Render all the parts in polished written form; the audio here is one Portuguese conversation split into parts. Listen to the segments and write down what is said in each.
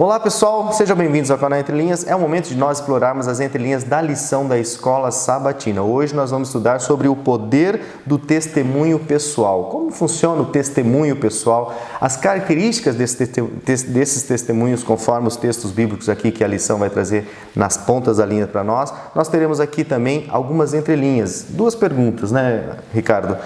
Olá pessoal, sejam bem-vindos ao canal Entre Linhas. É o momento de nós explorarmos as entrelinhas da lição da Escola Sabatina. Hoje nós vamos estudar sobre o poder do testemunho pessoal. Como funciona o testemunho pessoal, as características desses testemunhos, conforme os textos bíblicos aqui que a lição vai trazer nas pontas da linha para nós. Nós teremos aqui também algumas entrelinhas. Duas perguntas, né, Ricardo?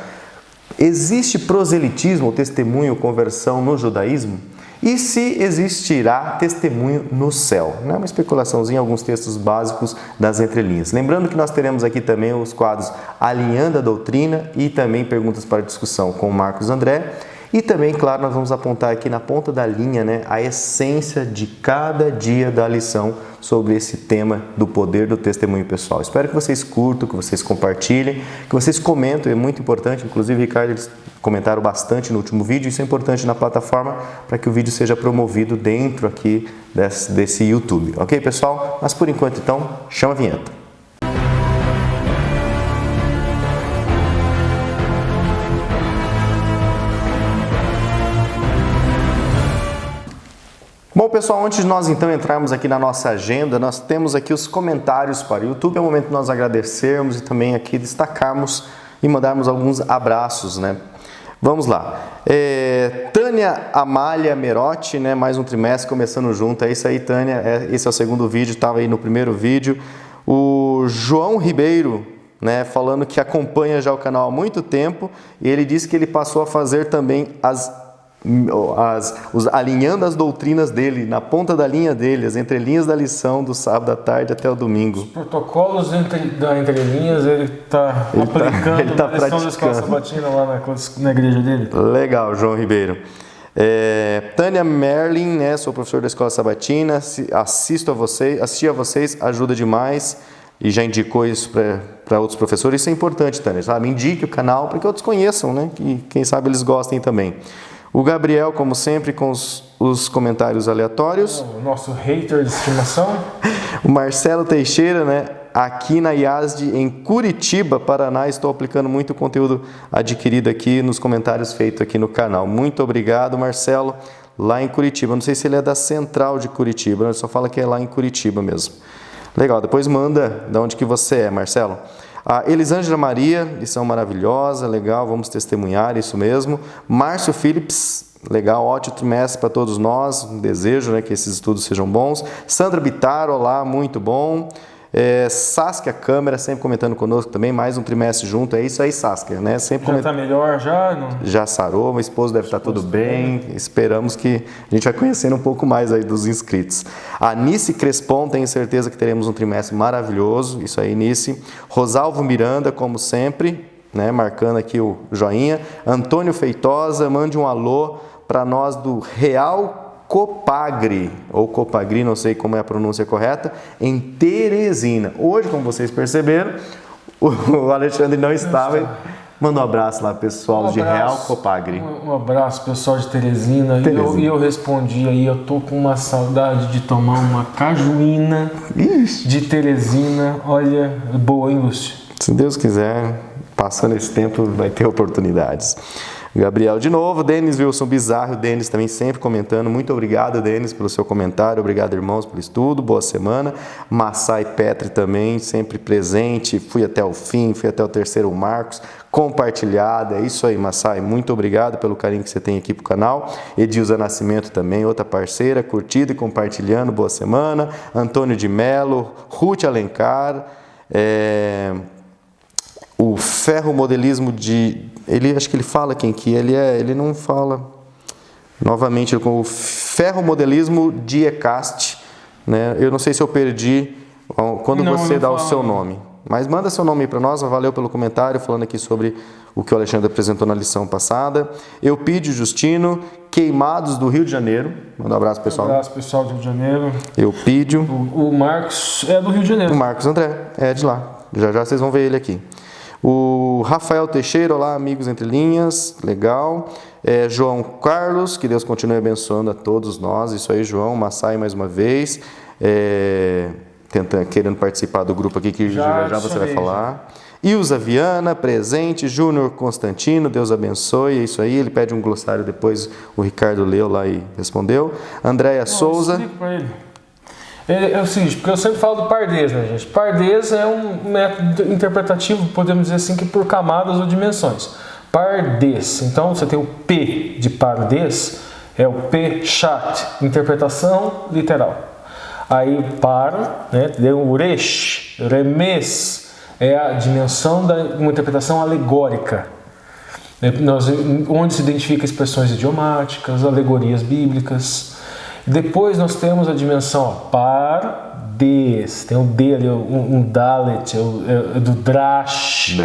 Existe proselitismo ou testemunho, conversão no judaísmo? E se existirá testemunho no céu? Uma especulaçãozinha, alguns textos básicos das entrelinhas. Lembrando que nós teremos aqui também os quadros Alinhando a Doutrina e também perguntas para discussão com o Marcos André. E também, claro, nós vamos apontar aqui na ponta da linha, a essência de cada dia da lição sobre esse tema do poder do testemunho pessoal. Espero que vocês curtam, que vocês compartilhem, que vocês comentem, é muito importante. Inclusive, Ricardo, eles comentaram bastante no último vídeo, isso é importante na plataforma para que o vídeo seja promovido dentro aqui desse YouTube. Ok, pessoal? Mas por enquanto, então, chama a vinheta. Bom, pessoal, antes de nós então entrarmos aqui na nossa agenda, nós temos aqui os comentários para o YouTube. É o momento de nós agradecermos e também aqui destacarmos e mandarmos alguns abraços, Vamos lá. Tânia Amália Merotti, mais um trimestre começando junto. É isso aí, Tânia. Esse é o segundo vídeo, estava aí no primeiro vídeo. O João Ribeiro, falando que acompanha já o canal há muito tempo, e ele disse que ele passou a fazer também alinhando as doutrinas dele, na ponta da linha dele, as entrelinhas da lição do sábado à tarde até o domingo. Os protocolos da entrelinhas ele está aplicando na lição da Escola Sabatina lá na igreja dele. Legal, João Ribeiro. Tânia Merlin, sou professor da Escola Sabatina, assisti a vocês, ajuda demais. E já indicou isso para outros professores. Isso é importante, Tânia, sabe? Indique o canal para que outros conheçam, que quem sabe eles gostem também. O Gabriel, como sempre, com os comentários aleatórios. O nosso hater de estimação. O Marcelo Teixeira, aqui na IASD, em Curitiba, Paraná. Estou aplicando muito conteúdo adquirido aqui nos comentários feitos aqui no canal. Muito obrigado, Marcelo, lá em Curitiba. Não sei se ele é da Central de Curitiba, só fala que é lá em Curitiba mesmo. Legal, depois manda de onde que você é, Marcelo. A Elisângela Maria, lição maravilhosa, legal, vamos testemunhar, isso mesmo. Márcio Phillips, legal, ótimo trimestre para todos nós, um desejo que esses estudos sejam bons. Sandra Bittar, olá, muito bom. Saskia Câmara, sempre comentando conosco também, mais um trimestre junto, é isso aí, Saskia, Sempre já está melhor, já? Não... Já sarou, meu esposo deve estar tudo bem, esperamos que a gente vai conhecendo um pouco mais aí dos inscritos. A Nice Crespon, tenho certeza que teremos um trimestre maravilhoso, isso aí, Nice. Rosalvo Miranda, como sempre, marcando aqui o joinha. Antônio Feitosa, mande um alô para nós do Real Copagri, ou Copagri, não sei como é a pronúncia correta, em Teresina. Hoje, como vocês perceberam, o Alexandre não estava. Manda um abraço lá, pessoal de Real Copagri. Um abraço, pessoal de Teresina. E eu respondi aí, eu tô com uma saudade de tomar uma cajuína de Teresina. Olha, boa, hein, Lúcio? Se Deus quiser, passando esse tempo, vai ter oportunidades. Gabriel de novo, Denis Wilson Bizarro, Denis também sempre comentando, muito obrigado, Denis, pelo seu comentário, obrigado, irmãos, pelo estudo, boa semana. Massai Petri também, sempre presente, fui até o fim, fui até o terceiro Marcos, compartilhado, é isso aí, Massai, muito obrigado pelo carinho que você tem aqui pro canal. Edilza Nascimento também, outra parceira, curtindo e compartilhando, boa semana. Antônio de Melo, Ruth Alencar, o Ferro Modelismo acho que ele fala quem que ele não fala. Novamente, com o Ferro Modelismo de Ecast, Eu não sei se eu perdi quando você dá o seu nome. Mas manda seu nome aí para nós, valeu pelo comentário, falando aqui sobre o que o Alexandre apresentou na lição passada. Eupídio Justino, Queimados do Rio de Janeiro. Manda um abraço, pessoal. Um abraço, pessoal do Rio de Janeiro. Eupídio. O Marcos é do Rio de Janeiro. O Marcos André, é de lá. Já vocês vão ver ele aqui. O Rafael Teixeira, olá, amigos Entre Linhas, legal. João Carlos, que Deus continue abençoando a todos nós. Isso aí, João. Massai mais uma vez. Querendo participar do grupo aqui, que já você vai falar. Ilza Viana, presente. Júnior Constantino, Deus abençoe. É isso aí, ele pede um glossário depois, o Ricardo leu lá e respondeu. Andréia Souza. Eu explico para ele. É o seguinte, porque eu sempre falo do Pardês, né, gente? Pardês é um método interpretativo, podemos dizer assim, que por camadas ou dimensões. Pardês. Então, você tem o P de Pardês, é o P-chat, interpretação literal. Aí, né, o Resh, Remes, é a dimensão da uma interpretação alegórica, onde se identifica expressões idiomáticas, alegorias bíblicas. Depois nós temos a dimensão Pardes, tem o D ali, um Dalet, do Drash.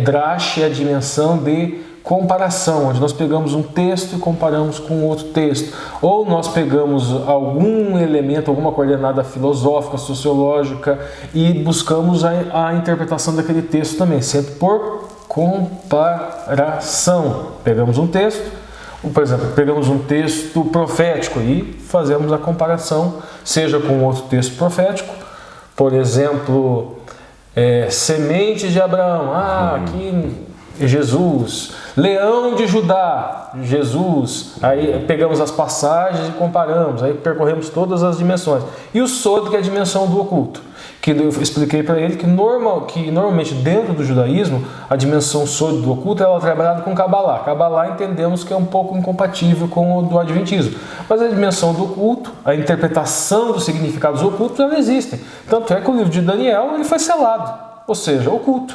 Drash é a dimensão de comparação, onde nós pegamos um texto e comparamos com outro texto. Ou nós pegamos algum elemento, alguma coordenada filosófica, sociológica e buscamos a interpretação daquele texto também, sempre por comparação. Pegamos um texto, por exemplo, pegamos um texto profético e fazemos a comparação, seja com outro texto profético, por exemplo, semente de Abraão, aqui Jesus, leão de Judá, Jesus, aí pegamos as passagens e comparamos, aí percorremos todas as dimensões. E o Sod, que é a dimensão do oculto, que eu expliquei para ele que normalmente dentro do judaísmo a dimensão Sod do oculto ela é trabalhada com Kabbalah. Kabbalah entendemos que é um pouco incompatível com o do Adventismo, mas a dimensão do oculto, a interpretação dos significados ocultos, ela existe. Tanto é que o livro de Daniel ele foi selado, ou seja, oculto.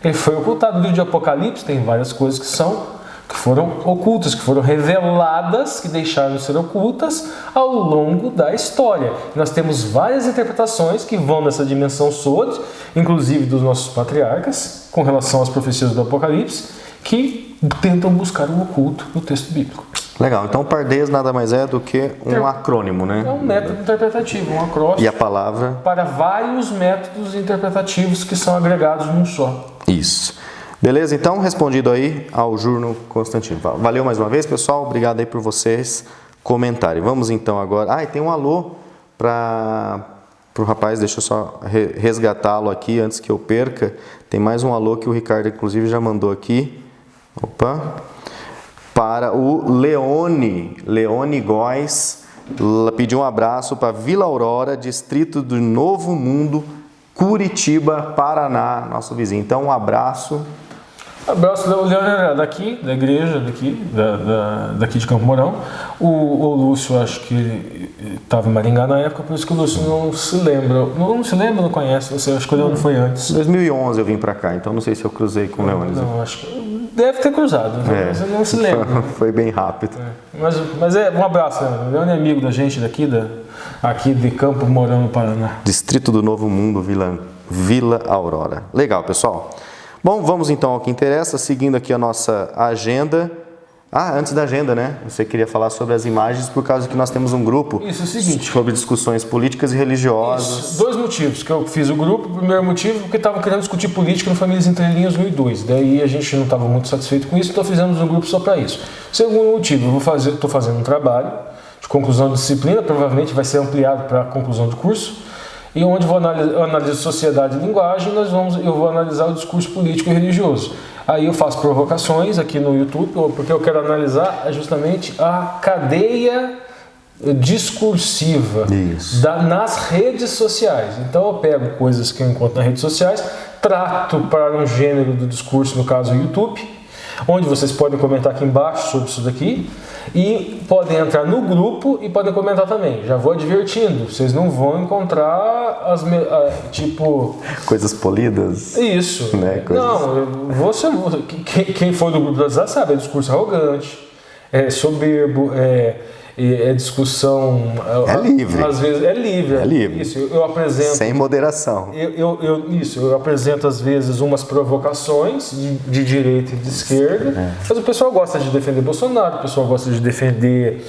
Ele foi ocultado. No livro de Apocalipse tem várias coisas que foram ocultas, que foram reveladas, que deixaram de ser ocultas ao longo da história. Nós temos várias interpretações que vão nessa dimensão Sod, inclusive dos nossos patriarcas, com relação às profecias do Apocalipse, que tentam buscar o oculto no texto bíblico. Legal, então Pardês nada mais é do que um acrônimo, né? É um método interpretativo, um acróstico. E a palavra? Para vários métodos interpretativos que são agregados num só. Isso. Beleza? Então, respondido aí ao Júnior Constantino. Valeu mais uma vez, pessoal. Obrigado aí por vocês comentarem. Vamos então agora... e tem um alô para o rapaz. Deixa eu só resgatá-lo aqui antes que eu perca. Tem mais um alô que o Ricardo, inclusive, já mandou aqui. Opa! Para o Leone Góes. Pediu um abraço para Vila Aurora, distrito do Novo Mundo, Curitiba, Paraná, nosso vizinho. Então, um abraço. Abraço, Leonel, daqui, da igreja, daqui de Campo Mourão. O Lúcio, acho que estava em Maringá na época, por isso que o Lúcio não se lembra. Não se lembra, não conhece, você, acho que o Leone foi antes. Em 2011 eu vim para cá, então não sei se eu cruzei com o Leone. Não, acho que deve ter cruzado, mas eu não se lembra. Foi bem rápido. Mas um abraço, né? O Leone é amigo da gente daqui, aqui de Campo Mourão, no Paraná. Distrito do Novo Mundo, Vila Aurora. Legal, pessoal. Bom, vamos então ao que interessa, seguindo aqui a nossa agenda. Antes da agenda, né? Você queria falar sobre as imagens por causa que nós temos um grupo. Isso, é o seguinte. Sobre discussões políticas e religiosas. Isso, 2 motivos que eu fiz o grupo. O primeiro motivo porque estava querendo discutir política no Famílias Entre Linhas 1 e 2. Daí a gente não estava muito satisfeito com isso, então fizemos um grupo só para isso. Segundo motivo, estou fazendo um trabalho de conclusão de disciplina, provavelmente vai ser ampliado para a conclusão de curso. E onde eu analiso sociedade e linguagem, eu vou analisar o discurso político e religioso. Aí eu faço provocações aqui no YouTube, porque eu quero analisar justamente a cadeia discursiva nas redes sociais. Então eu pego coisas que eu encontro nas redes sociais, trato para um gênero do discurso, no caso o YouTube, onde vocês podem comentar aqui embaixo sobre isso daqui, e podem entrar no grupo e podem comentar também. Já vou advertindo, vocês não vão encontrar coisas polidas. Isso. Né? Não, quem for do grupo do WhatsApp sabe, é discurso arrogante, é soberbo, é discussão... É livre. Às vezes é livre. É livre. Isso, eu apresento... Sem moderação. Eu apresento às vezes umas provocações de direita e de esquerda, mas o pessoal gosta de defender Bolsonaro, o pessoal gosta de defender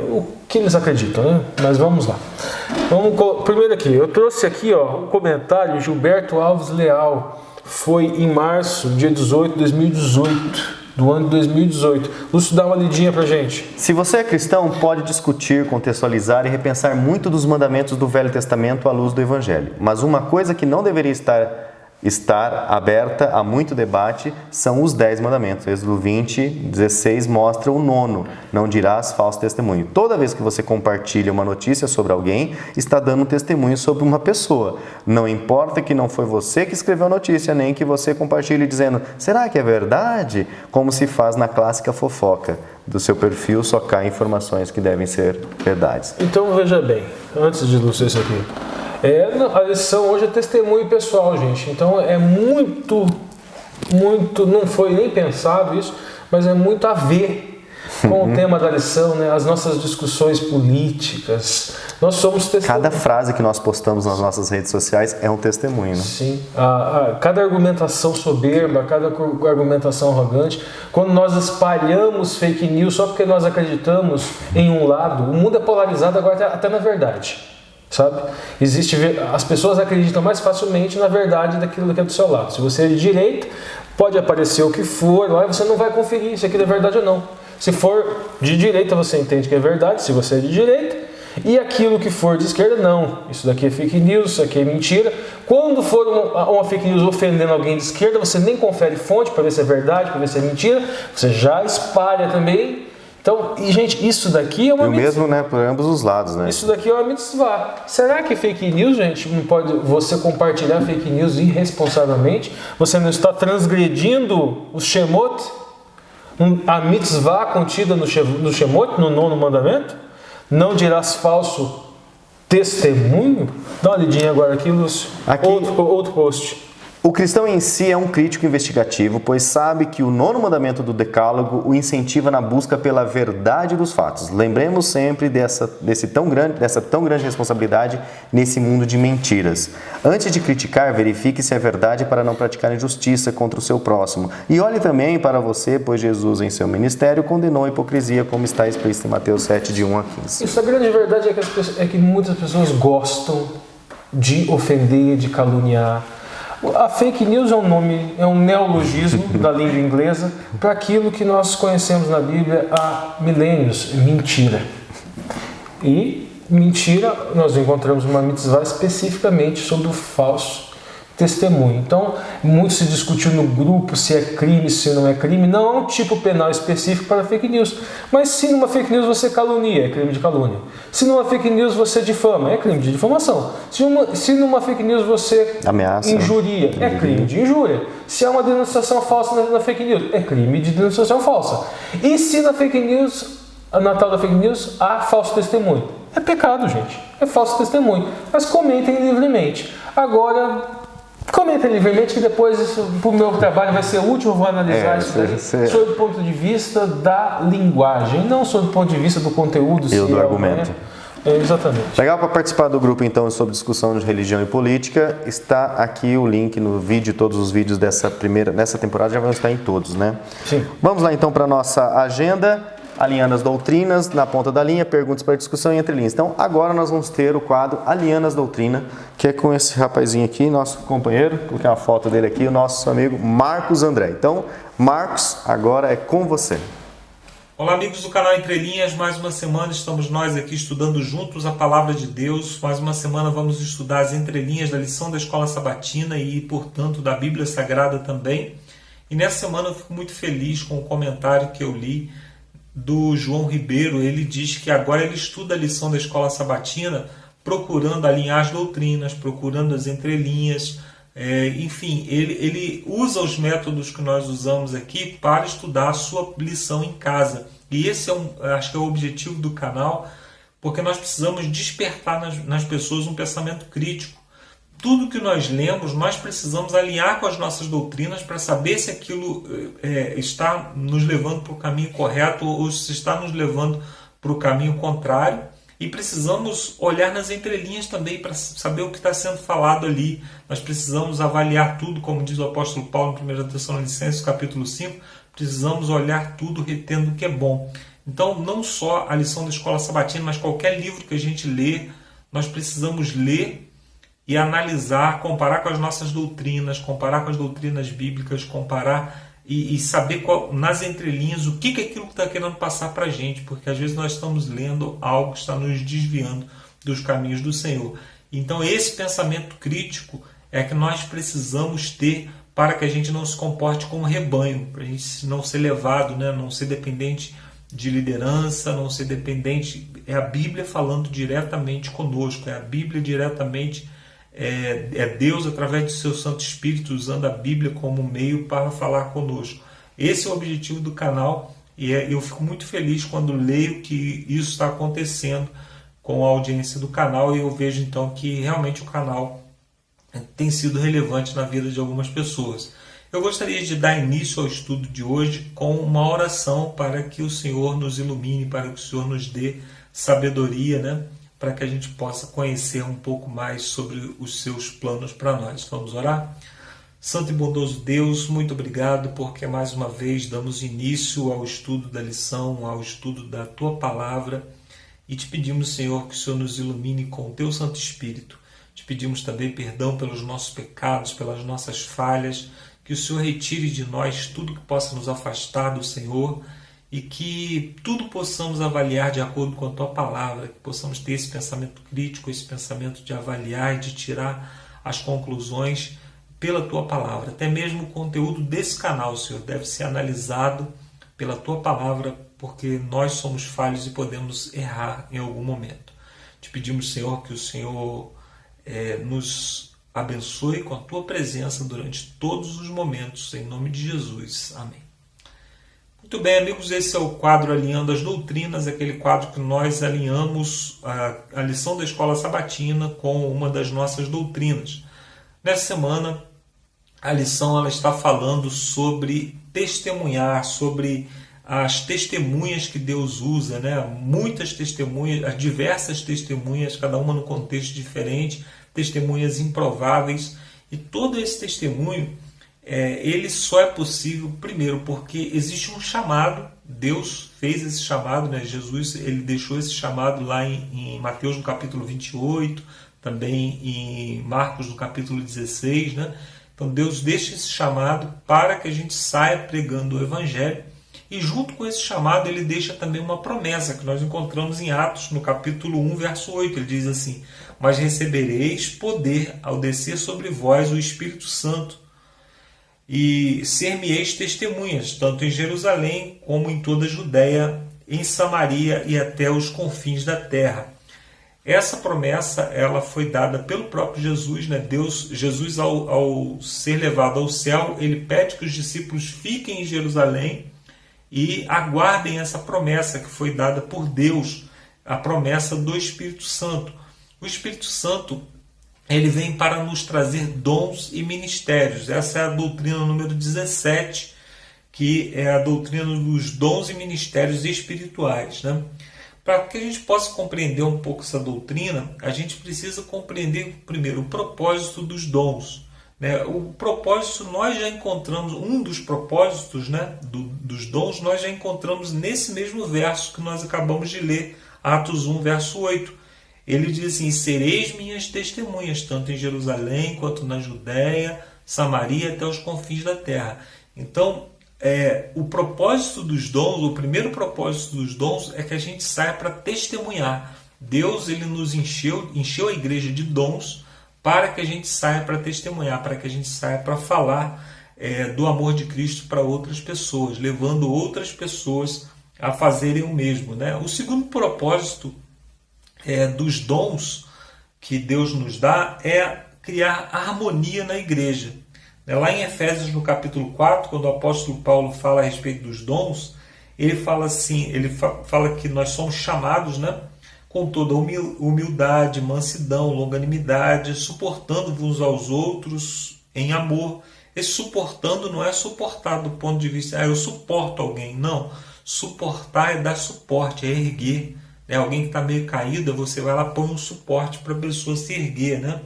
o que eles acreditam, né? Mas vamos lá. Primeiro aqui, eu trouxe aqui um comentário, Gilberto Alves Leal, foi em março, dia 18 de 2018. Do ano de 2018. Lúcio, dá uma lidinha pra gente. Se você é cristão, pode discutir, contextualizar e repensar muito dos mandamentos do Velho Testamento à luz do Evangelho. Mas uma coisa que não deveria estar estar aberta a muito debate são os 10 mandamentos. Êxodo 20, 16 mostra o 9º, não dirás falso testemunho. Toda vez que você compartilha uma notícia sobre alguém, está dando um testemunho sobre uma pessoa. Não importa que não foi você que escreveu a notícia, nem que você compartilhe dizendo, será que é verdade? Como se faz na clássica fofoca. Do seu perfil só caem informações que devem ser verdades. Então veja bem, antes de ilustrar isso aqui, a lição hoje é testemunho pessoal, gente. Então é muito, não foi nem pensado isso, mas é muito a ver com o tema da lição, né? As nossas discussões políticas. Nós somos testemunhas. Cada frase que nós postamos nas nossas redes sociais é um testemunho, né? Sim. Cada argumentação soberba, cada argumentação arrogante, quando nós espalhamos fake news só porque nós acreditamos em um lado, o mundo é polarizado agora até na verdade, sabe? As pessoas acreditam mais facilmente na verdade daquilo que é do seu lado. Se você é de direita, pode aparecer o que for, lá você não vai conferir se aquilo é verdade ou não. Se for de direita, você entende que é verdade, se você é de direita. E aquilo que for de esquerda, não. Isso daqui é fake news, isso aqui é mentira. Quando for uma fake news ofendendo alguém de esquerda, você nem confere fonte para ver se é verdade, para ver se é mentira. Você já espalha também. Então, e gente, isso daqui é uma mitzvah. E o mesmo, né, por ambos os lados, né? Isso daqui é uma mitzvah. Será que fake news, gente, não pode você compartilhar fake news irresponsavelmente? Você não está transgredindo os Shemot? A mitzvah contida no Shemot, no 9º mandamento? Não dirás falso testemunho? Dá uma lidinha agora aqui, Lúcio. Aqui, outro post. O cristão em si é um crítico investigativo, pois sabe que o 9º mandamento do Decálogo o incentiva na busca pela verdade dos fatos. Lembremos sempre dessa tão grande responsabilidade nesse mundo de mentiras. Antes de criticar, verifique se é verdade para não praticar injustiça contra o seu próximo. E olhe também para você, pois Jesus em seu ministério condenou a hipocrisia, como está explícito em Mateus 7, de 1 a 15. Isso, a grande verdade é que muitas pessoas gostam de ofender, de caluniar. A fake news é um neologismo da língua inglesa para aquilo que nós conhecemos na Bíblia há milênios, mentira. E mentira, nós encontramos uma mitzvah especificamente sobre o falso testemunho. Então, muito se discutiu no grupo se é crime, se não é crime. Não há um tipo penal específico para fake news. Mas se numa fake news você calunia, é crime de calúnia. Se numa fake news você difama, é crime de difamação. Se numa fake news você ameaça, injuria, é crime de injúria. Se há uma denunciação falsa na fake news, é crime de denunciação falsa. E se na fake news, na tal da fake news, há falso testemunho? É pecado, gente. É falso testemunho. Mas comentem livremente. Agora, comenta livremente que depois isso, para o meu trabalho, vai ser útil. Eu vou analisar isso daí sob o ponto de vista da linguagem, não sob o ponto de vista do conteúdo e do argumento. Exatamente. Legal. Para participar do grupo, então, sobre discussão de religião e política, está aqui o link no vídeo. Todos os vídeos dessa temporada já vão estar em todos, né? Sim. Vamos lá, então, para a nossa agenda. Alinhando as doutrinas, na ponta da linha, perguntas para discussão e entre linhas. Então, agora nós vamos ter o quadro Alinhando as doutrinas, que é com esse rapazinho aqui, nosso companheiro, coloquei uma foto dele aqui, o nosso amigo Marcos André. Então, Marcos, agora é com você. Olá, amigos do canal Entre Linhas, mais uma semana estamos nós aqui estudando juntos a Palavra de Deus. Mais uma semana vamos estudar as entrelinhas da lição da Escola Sabatina e, portanto, da Bíblia Sagrada também. E nessa semana eu fico muito feliz com o comentário que eu li do João Ribeiro. Ele diz que agora ele estuda a lição da Escola Sabatina procurando alinhar as doutrinas, procurando as entrelinhas, enfim, ele usa os métodos que nós usamos aqui para estudar a sua lição em casa. E esse acho que é o objetivo do canal, porque nós precisamos despertar nas pessoas um pensamento crítico. Tudo que nós lemos, nós precisamos alinhar com as nossas doutrinas para saber se aquilo está nos levando para o caminho correto ou se está nos levando para o caminho contrário. E precisamos olhar nas entrelinhas também para saber o que está sendo falado ali. Nós precisamos avaliar tudo, como diz o apóstolo Paulo em 1 Tessalonicenses, capítulo 5. Precisamos olhar tudo retendo o que é bom. Então, não só a lição da Escola Sabatina, mas qualquer livro que a gente lê, nós precisamos ler e analisar, comparar com as nossas doutrinas, comparar com as doutrinas bíblicas, comparar e saber nas entrelinhas o que aquilo está querendo passar para a gente, porque às vezes nós estamos lendo algo que está nos desviando dos caminhos do Senhor. Então esse pensamento crítico é a que nós precisamos ter para que a gente não se comporte como rebanho, para a gente não ser levado, né? Não ser dependente de liderança, não ser dependente. É a Bíblia falando diretamente conosco, é a Bíblia diretamente, é Deus através do seu Santo Espírito usando a Bíblia como meio para falar conosco. Esse é o objetivo do canal e eu fico muito feliz quando leio que isso está acontecendo com a audiência do canal, e eu vejo então que realmente o canal tem sido relevante na vida de algumas pessoas. Eu gostaria de dar início ao estudo de hoje com uma oração para que o Senhor nos ilumine, para que o Senhor nos dê sabedoria, né? Para que a gente possa conhecer um pouco mais sobre os seus planos para nós. Vamos orar? Santo e bondoso Deus, muito obrigado porque mais uma vez damos início ao estudo da lição, ao estudo da Tua Palavra, e te pedimos, Senhor, que o Senhor nos ilumine com o Teu Santo Espírito. Te pedimos também perdão pelos nossos pecados, pelas nossas falhas, que o Senhor retire de nós tudo que possa nos afastar do Senhor e que tudo possamos avaliar de acordo com a Tua Palavra, que possamos ter esse pensamento crítico, esse pensamento de avaliar e de tirar as conclusões pela Tua Palavra. Até mesmo o conteúdo desse canal, Senhor, deve ser analisado pela Tua Palavra, porque nós somos falhos e podemos errar em algum momento. Te pedimos, Senhor, que o Senhor nos abençoe com a Tua presença durante todos os momentos, em nome de Jesus. Amém. Muito bem, amigos, esse é o quadro Alinhando as Doutrinas, aquele quadro que nós alinhamos a lição da Escola Sabatina com uma das nossas doutrinas. Nessa semana, a lição ela está falando sobre testemunhar, sobre as testemunhas que Deus usa, né? Muitas testemunhas, as diversas testemunhas, cada uma no contexto diferente, testemunhas improváveis, e todo esse testemunho, ele só é possível, primeiro, porque existe um chamado, Deus fez esse chamado, né? Jesus ele deixou esse chamado lá em Mateus no capítulo 28, também em Marcos no capítulo 16, né? Então Deus deixa esse chamado para que a gente saia pregando o Evangelho, e junto com esse chamado ele deixa também uma promessa que nós encontramos em Atos no capítulo 1, verso 8. Ele diz assim: mas recebereis poder ao descer sobre vós o Espírito Santo, e ser-me-eis testemunhas, tanto em Jerusalém como em toda a Judéia, em Samaria e até os confins da terra. Essa promessa ela foi dada pelo próprio Jesus, né? Jesus ao ser levado ao céu, ele pede que os discípulos fiquem em Jerusalém e aguardem essa promessa que foi dada por Deus, a promessa do Espírito Santo. O Espírito Santo ele vem para nos trazer dons e ministérios. Essa é a doutrina número 17, que é a doutrina dos dons e ministérios espirituais, né? Para que a gente possa compreender um pouco essa doutrina, a gente precisa compreender primeiro o propósito dos dons. O propósito nós já encontramos, um dos propósitos, né, dos dons, nós já encontramos nesse mesmo verso que nós acabamos de ler, Atos 1, verso 8. Ele diz assim: sereis minhas testemunhas, tanto em Jerusalém quanto na Judéia, Samaria, até os confins da terra. Então, o propósito dos dons, o primeiro propósito dos dons é que a gente saia para testemunhar. Deus ele nos encheu a igreja de dons para que a gente saia para testemunhar, para que a gente saia para falar do amor de Cristo para outras pessoas, levando outras pessoas a fazerem o mesmo, né? O segundo propósito dos dons que Deus nos dá é criar harmonia na igreja. Lá em Efésios, no capítulo 4, quando o apóstolo Paulo fala a respeito dos dons, ele fala assim, ele fala que nós somos chamados, né, com toda humildade, mansidão, longanimidade, suportando-vos aos outros em amor. Esse suportando não é suportar do ponto de vista, eu suporto alguém. Não, suportar é dar suporte, é erguer. Alguém que está meio caído, você vai lá põe um suporte para a pessoa se erguer, né?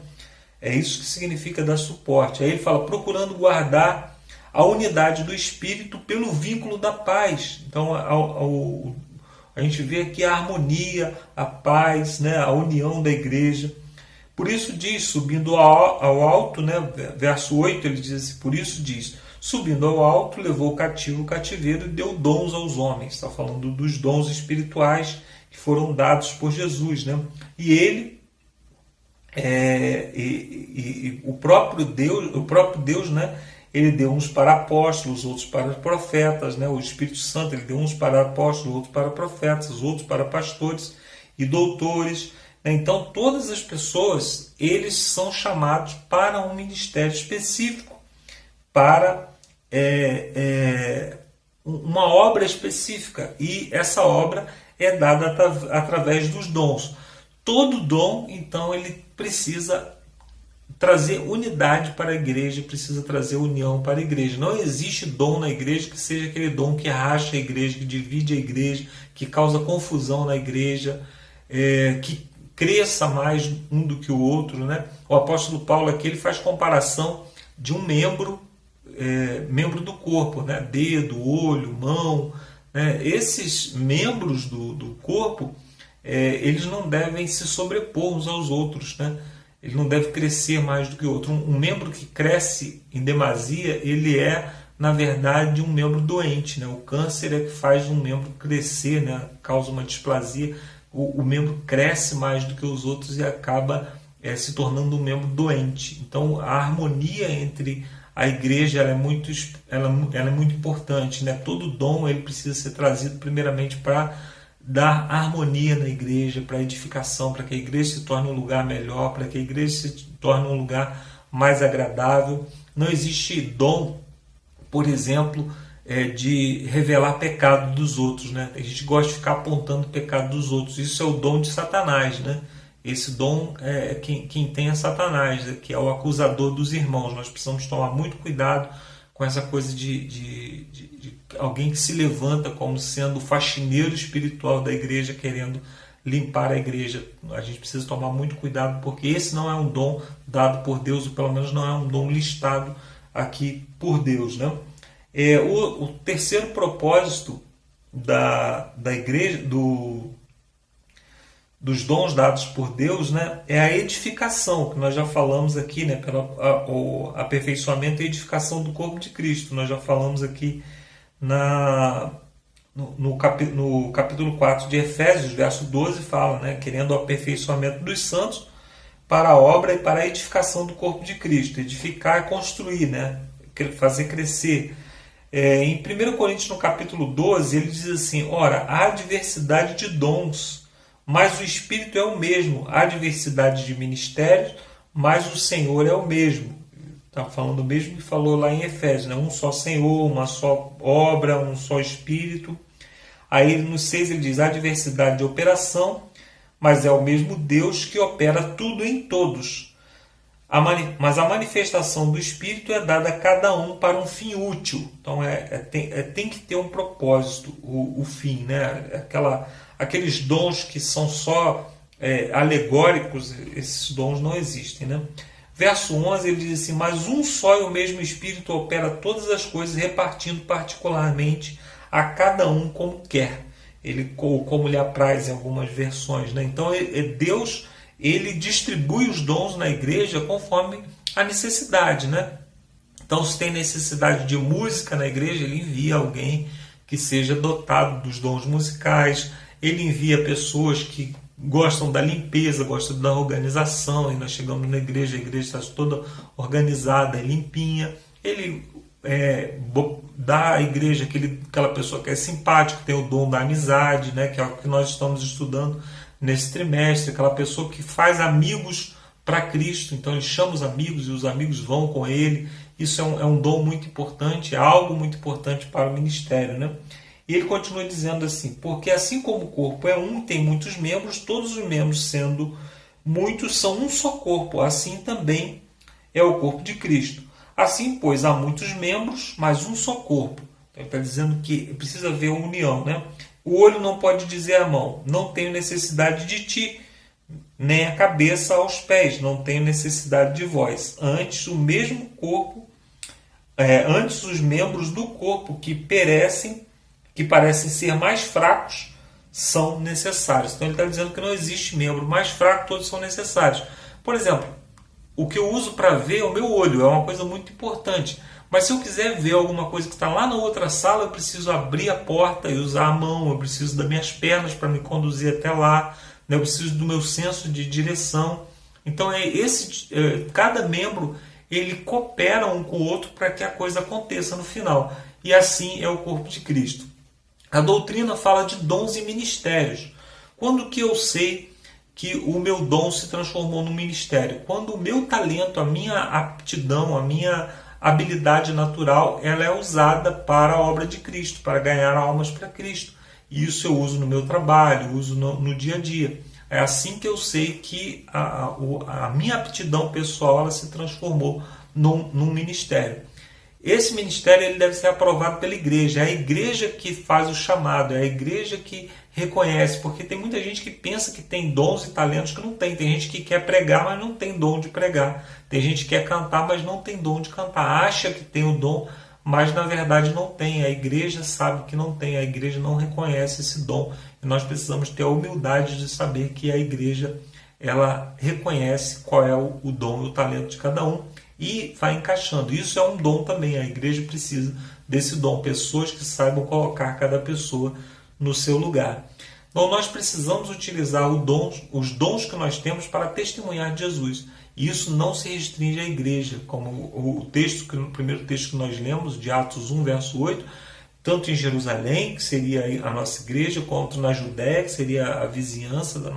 É isso que significa dar suporte. Aí ele fala, procurando guardar a unidade do Espírito pelo vínculo da paz. Então a gente vê aqui a harmonia, a paz, né? A união da igreja. Por isso diz, subindo ao alto, né? Verso 8 ele diz assim, por isso diz, subindo ao alto, levou o cativo o cativeiro e deu dons aos homens. Está falando dos dons espirituais que foram dados por Jesus, né? E ele E o próprio Deus, né, ele deu uns para apóstolos, outros para profetas, né? O Espírito Santo ele deu uns para apóstolos, outros para profetas, outros para pastores e doutores. Então todas as pessoas eles são chamados para um ministério específico, para uma obra específica, e essa obra é dada através dos dons. Todo dom, então, ele precisa trazer unidade para a igreja, precisa trazer união para a igreja. Não existe dom na igreja que seja aquele dom que racha a igreja, que divide a igreja, que causa confusão na igreja, que cresça mais um do que o outro, né? O apóstolo Paulo aqui ele faz comparação de um membro do corpo, né? Dedo, olho, mão, né? Esses membros do corpo, eles não devem se sobrepor uns aos outros, né? Ele não deve crescer mais do que o outro. Um membro que cresce em demasia, ele é, na verdade, um membro doente, né? O câncer é que faz um membro crescer, né? Causa uma displasia. O membro cresce mais do que os outros e acaba se tornando um membro doente. Então, a harmonia entre a igreja ela é muito importante, né? Todo dom ele precisa ser trazido primeiramente para dar harmonia na igreja, para edificação, para que a igreja se torne um lugar melhor, para que a igreja se torne um lugar mais agradável. Não existe dom, por exemplo, de revelar pecado dos outros, né? A gente gosta de ficar apontando o pecado dos outros. Isso é o dom de Satanás, né? Esse dom quem tem é Satanás, né? Que é o acusador dos irmãos. Nós precisamos tomar muito cuidado com essa coisa de alguém que se levanta como sendo o faxineiro espiritual da igreja, querendo limpar a igreja. A gente precisa tomar muito cuidado, porque esse não é um dom dado por Deus, ou pelo menos não é um dom listado aqui por Deus, né? O terceiro propósito da igreja, dos dons dados por Deus, né, é a edificação, que nós já falamos aqui, né, o aperfeiçoamento e edificação do corpo de Cristo. Nós já falamos aqui no capítulo 4 de Efésios, verso 12, fala, né, querendo o aperfeiçoamento dos santos para a obra e para a edificação do corpo de Cristo. Edificar é construir, né, fazer crescer. Em 1 Coríntios, no capítulo 12, ele diz assim: ora, há diversidade de dons, mas o Espírito é o mesmo. Há diversidade de ministérios, mas o Senhor é o mesmo. Está falando o mesmo que falou lá em Efésios, né? Um só Senhor, uma só obra, um só Espírito. Aí no 6 ele diz: há diversidade de operação, mas é o mesmo Deus que opera tudo em todos. Mas a manifestação do Espírito é dada a cada um para um fim útil. Então tem que ter um propósito, o fim, né? Aqueles dons que são só alegóricos, esses dons não existem, né? Verso 11 ele diz assim: mas um só e o mesmo Espírito opera todas as coisas, repartindo particularmente a cada um como quer, ou como lhe apraz em algumas versões, né? Então Deus ele distribui os dons na igreja conforme a necessidade, né? Então, se tem necessidade de música na igreja, ele envia alguém que seja dotado dos dons musicais. Ele envia pessoas que gostam da limpeza, gostam da organização, e nós chegamos na igreja, a igreja está toda organizada, limpinha. Ele dá à igreja aquela pessoa que é simpática, que tem o dom da amizade, né? Que é o que nós estamos estudando nesse trimestre, aquela pessoa que faz amigos para Cristo. Então ele chama os amigos e os amigos vão com ele. Isso é um dom muito importante, é algo muito importante para o ministério, né? E ele continua dizendo assim: porque assim como o corpo é um e tem muitos membros, todos os membros sendo muitos são um só corpo, assim também é o corpo de Cristo. Assim, pois, há muitos membros, mas um só corpo. Então, ele está dizendo que precisa haver uma união, né? O olho não pode dizer à mão: não tenho necessidade de ti, nem a cabeça aos pés: não tenho necessidade de vós. Antes, o mesmo corpo, antes os membros do corpo que parecem ser mais fracos, são necessários. Então ele está dizendo que não existe membro mais fraco, todos são necessários. Por exemplo, o que eu uso para ver é o meu olho, é uma coisa muito importante. Mas se eu quiser ver alguma coisa que está lá na outra sala, eu preciso abrir a porta e usar a mão, eu preciso das minhas pernas para me conduzir até lá, né? Eu preciso do meu senso de direção. Então cada membro ele coopera um com o outro para que a coisa aconteça no final. E assim é o corpo de Cristo. A doutrina fala de dons e ministérios. Quando que eu sei que o meu dom se transformou num ministério? Quando o meu talento, a minha aptidão, a minha habilidade natural, ela é usada para a obra de Cristo, para ganhar almas para Cristo. E isso eu uso no meu trabalho, uso no dia a dia. É assim que eu sei que a minha aptidão pessoal ela se transformou num ministério. Esse ministério ele deve ser aprovado pela igreja. É a igreja que faz o chamado, é a igreja que reconhece, porque tem muita gente que pensa que tem dons e talentos que não tem. Tem gente que quer pregar, mas não tem dom de pregar. Tem gente que quer cantar, mas não tem dom de cantar. Acha que tem o dom, mas na verdade não tem. A igreja sabe que não tem, a igreja não reconhece esse dom. E nós precisamos ter a humildade de saber que a igreja ela reconhece qual é o dom e o talento de cada um e vai encaixando. Isso é um dom também, a igreja precisa desse dom, pessoas que saibam colocar cada pessoa no seu lugar. Então nós precisamos utilizar os dons que nós temos para testemunhar de Jesus. E isso não se restringe à igreja, como o primeiro texto que nós lemos, de Atos 1, verso 8, tanto em Jerusalém, que seria a nossa igreja, quanto na Judéia, que seria a vizinhança da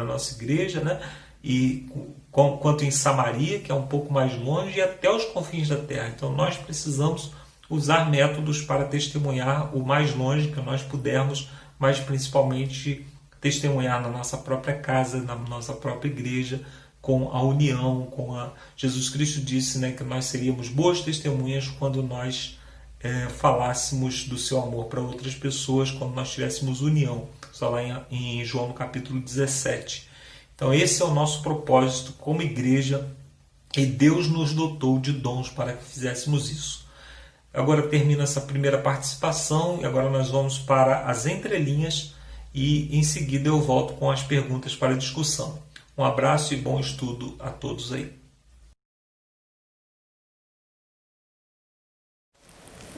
nossa igreja, né? E quanto em Samaria, que é um pouco mais longe, e até os confins da terra. Então nós precisamos usar métodos para testemunhar o mais longe que nós pudermos, mas principalmente testemunhar na nossa própria casa, na nossa própria igreja, com a união, Jesus Cristo disse, né, que nós seríamos boas testemunhas quando nós falássemos do seu amor para outras pessoas, quando nós tivéssemos união. Está lá em João no capítulo 17. Então esse é o nosso propósito como igreja e Deus nos dotou de dons para que fizéssemos isso. Agora termina essa primeira participação e agora nós vamos para as entrelinhas e em seguida eu volto com as perguntas para discussão. Um abraço e bom estudo a todos aí.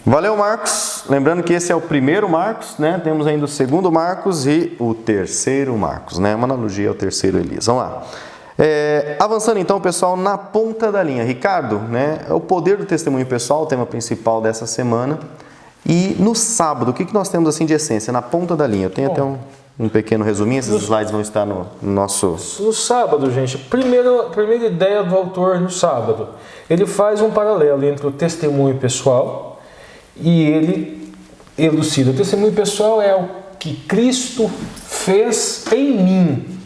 Valeu, Marcos. Lembrando que esse é o primeiro Marcos, né? Temos ainda o segundo Marcos e o terceiro Marcos, né? Uma analogia ao terceiro Elias. Vamos lá. Avançando então, pessoal, na ponta da linha. Ricardo, né? É o poder do testemunho pessoal, o tema principal dessa semana. E no sábado, o que nós temos assim de essência? Na ponta da linha. Eu tenho até um pequeno resuminho, esses slides vão estar no nosso... No sábado, gente, a primeira ideia do autor no sábado, ele faz um paralelo entre o testemunho pessoal e ele elucida. O testemunho pessoal é o que Cristo fez em mim.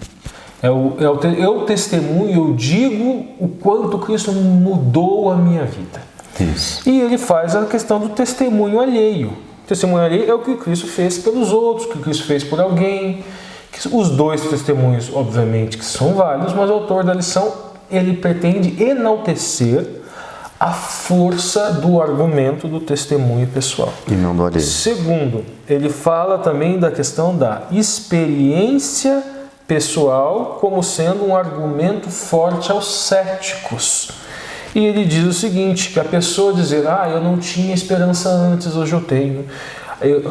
Eu testemunho, eu digo o quanto Cristo mudou a minha vida. Isso. E ele faz a questão do testemunho alheio. O testemunho alheio é o que Cristo fez pelos outros, o que Cristo fez por alguém. Os dois testemunhos, obviamente, que são válidos, mas o autor da lição, ele pretende enaltecer a força do argumento do testemunho pessoal. E não do alheio. Segundo, ele fala também da questão da experiência pessoal como sendo um argumento forte aos céticos. E ele diz o seguinte, que a pessoa dizer, eu não tinha esperança antes, hoje eu tenho.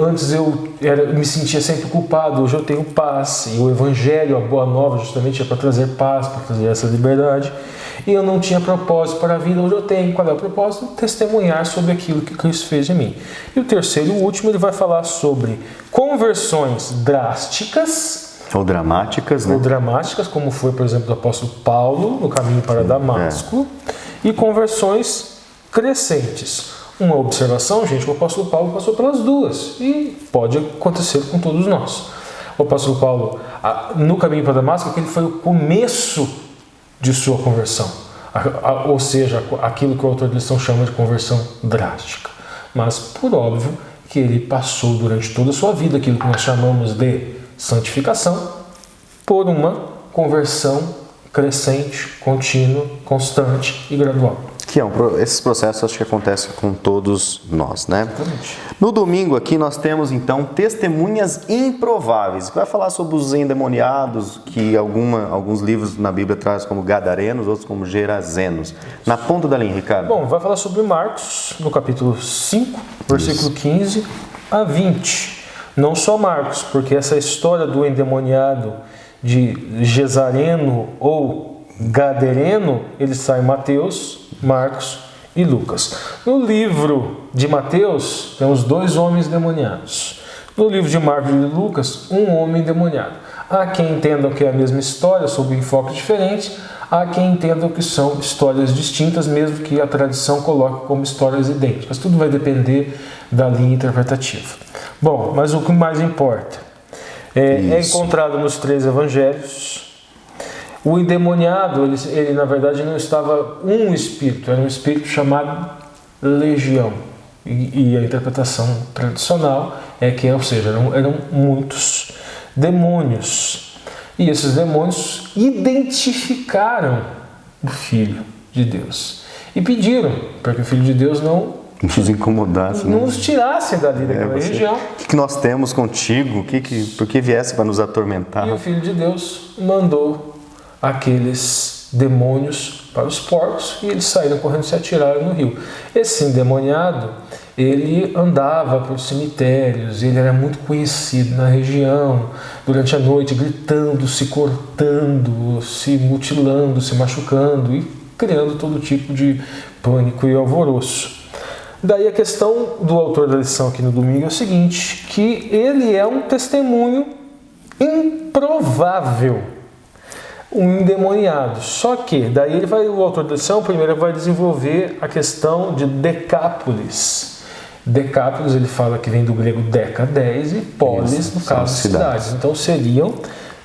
Antes eu me sentia sempre culpado, hoje eu tenho paz. E o Evangelho, a Boa Nova, justamente é para trazer paz, para trazer essa liberdade. E eu não tinha propósito para a vida, hoje eu tenho. Qual é o propósito? Testemunhar sobre aquilo que Cristo fez em mim. E o terceiro e o último, ele vai falar sobre conversões drásticas, ou dramáticas, né? Ou dramáticas, como foi, por exemplo, do apóstolo Paulo no caminho para Damasco, e conversões crescentes. Uma observação, gente, o apóstolo Paulo passou pelas duas e pode acontecer com todos nós. O apóstolo Paulo, no caminho para Damasco, aquele foi o começo de sua conversão, ou seja, aquilo que o autor da lição chama de conversão drástica. Mas, por óbvio, que ele passou durante toda a sua vida aquilo que nós chamamos de santificação por uma conversão crescente, contínua, constante e gradual. Que esses processos acho que acontecem com todos nós, né? Exatamente. No domingo aqui nós temos então testemunhas improváveis. Vai falar sobre os endemoniados, que alguns livros na Bíblia trazem como gadarenos, outros como gerazenos. Na ponta da linha, Ricardo. Bom, vai falar sobre Marcos, no capítulo 5, versículo 15 a 20. Não só Marcos, porque essa história do endemoniado de Gesareno ou gadareno, ele sai Mateus, Marcos e Lucas. No livro de Mateus, temos 2 homens demoniados. No livro de Marcos e de Lucas, um homem endemoniado. Há quem entendam que é a mesma história, sob um enfoque diferente. Há quem entendam que são histórias distintas, mesmo que a tradição coloque como histórias idênticas. Tudo vai depender da linha interpretativa. Bom, mas o que mais importa é encontrado nos 3 evangelhos. O endemoniado, ele na verdade não estava um espírito, era um espírito chamado legião. E a interpretação tradicional é que, ou seja, eram muitos demônios. E esses demônios identificaram o Filho de Deus e pediram para que o Filho de Deus não nos incomodasse, não nos tirasse dali daquela região. O que nós temos contigo? Por que viesse para nos atormentar? E o Filho de Deus mandou aqueles demônios para os porcos e eles saíram correndo e se atiraram no rio. Esse endemoniado, ele andava por cemitérios, ele era muito conhecido na região, durante a noite gritando, se cortando, se mutilando, se machucando e criando todo tipo de pânico e alvoroço. Daí a questão do autor da lição aqui no domingo é o seguinte, que ele é um testemunho improvável, um endemoniado. Só que daí o autor da lição primeiro vai desenvolver a questão de Decápolis. Decápolis, ele fala que vem do grego deca, 10, e polis, no caso, cidades. Então seriam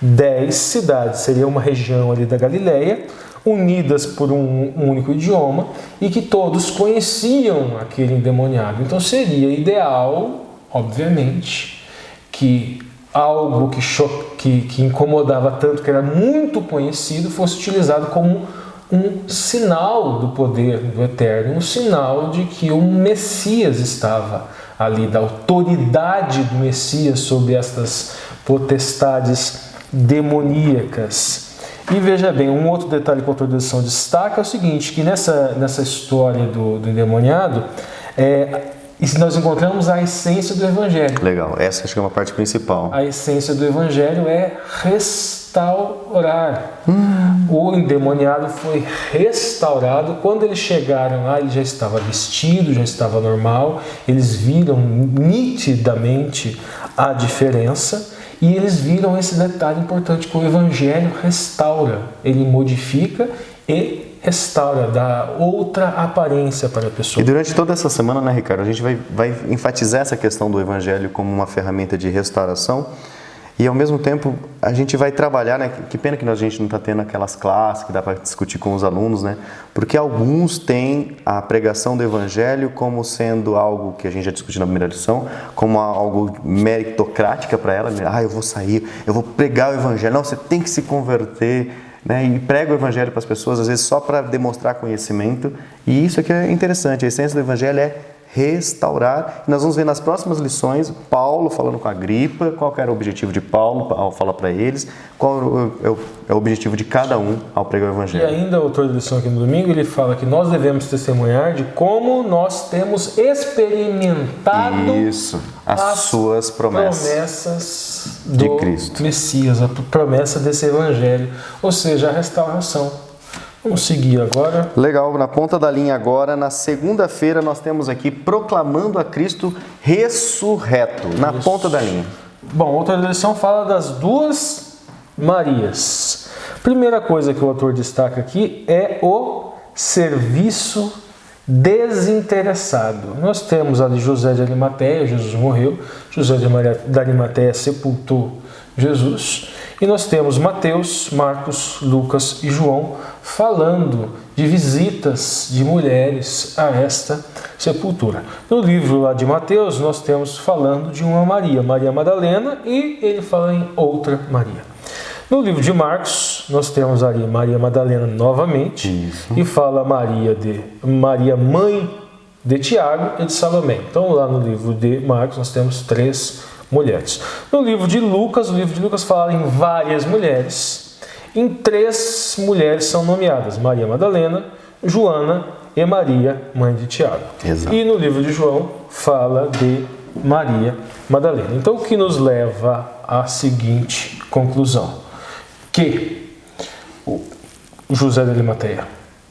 10 cidades, seria uma região ali da Galileia, unidas por um único idioma, e que todos conheciam aquele endemoniado. Então seria ideal, obviamente, que algo que incomodava tanto, que era muito conhecido, fosse utilizado como um sinal do poder do Eterno, um sinal de que o Messias estava ali, da autoridade do Messias sobre estas potestades demoníacas. E veja bem, um outro detalhe que o autor da lição destaca é o seguinte, que nessa história do endemoniado, nós encontramos a essência do Evangelho. Legal, essa acho que é uma parte principal. A essência do Evangelho é restaurar. O endemoniado foi restaurado. Quando eles chegaram lá, ele já estava vestido, já estava normal. Eles viram nitidamente a diferença. E eles viram esse detalhe importante, que o Evangelho restaura. Ele modifica e restaura, dá outra aparência para a pessoa. E durante toda essa semana, né, Ricardo, a gente vai enfatizar essa questão do Evangelho como uma ferramenta de restauração e, ao mesmo tempo, a gente vai trabalhar, né, que pena que a gente não está tendo aquelas classes que dá para discutir com os alunos, né, porque alguns têm a pregação do Evangelho como sendo algo que a gente já discutiu na primeira lição, como algo meritocrática para ela, eu vou sair, eu vou pregar o Evangelho, não, você tem que se converter, né, e prega o Evangelho para as pessoas, às vezes só para demonstrar conhecimento, e isso aqui é interessante, a essência do Evangelho é restaurar. E nós vamos ver nas próximas lições Paulo falando com Agripa, qual que era o objetivo de Paulo ao falar para eles, qual é o objetivo de cada um ao pregar o Evangelho. E ainda o autor da lição aqui no domingo, ele fala que nós devemos testemunhar de como nós temos experimentado as suas promessas de do Cristo. Messias, a promessa desse Evangelho, ou seja, a restauração. Vamos seguir agora. Legal, na ponta da linha agora, na segunda-feira nós temos aqui proclamando a Cristo ressurreto, na ponta da linha. Bom, a outra lição fala das 2 Marias. Primeira coisa que o autor destaca aqui é o serviço desinteressado. Nós temos ali José de Arimateia, Jesus morreu, José de Arimateia sepultou Jesus. E nós temos Mateus, Marcos, Lucas e João falando de visitas de mulheres a esta sepultura. No livro lá de Mateus, nós temos falando de uma Maria, Maria Madalena, e ele fala em outra Maria. No livro de Marcos, nós temos ali Maria Madalena novamente, e fala Maria mãe de Tiago e de Salomé. Então lá no livro de Marcos nós temos 3 mulheres. No livro de Lucas, fala em várias mulheres. Em 3 mulheres são nomeadas Maria Madalena, Joana e Maria, mãe de Tiago. Exato. E no livro de João fala de Maria Madalena. Então o que nos leva à seguinte conclusão, que José de Arimateia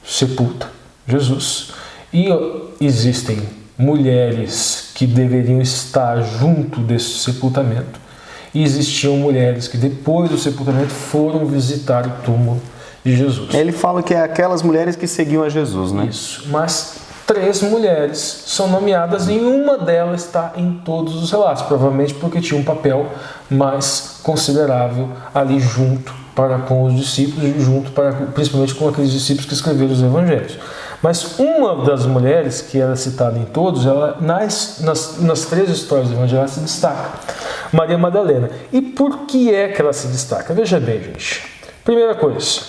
sepulta Jesus. E existem mulheres que deveriam estar junto desse sepultamento. E existiam mulheres que depois do sepultamento foram visitar o túmulo de Jesus. Ele fala que é aquelas mulheres que seguiam a Jesus, né? Isso, mas 3 mulheres são nomeadas e uma delas está em todos os relatos, provavelmente porque tinha um papel mais considerável ali junto com os discípulos e principalmente com aqueles discípulos que escreveram os evangelhos. Mas uma das mulheres que era citada em todos, ela nas 3 histórias do evangelho ela se destaca, Maria Madalena. E por que é que ela se destaca? Veja bem, gente. Primeira coisa,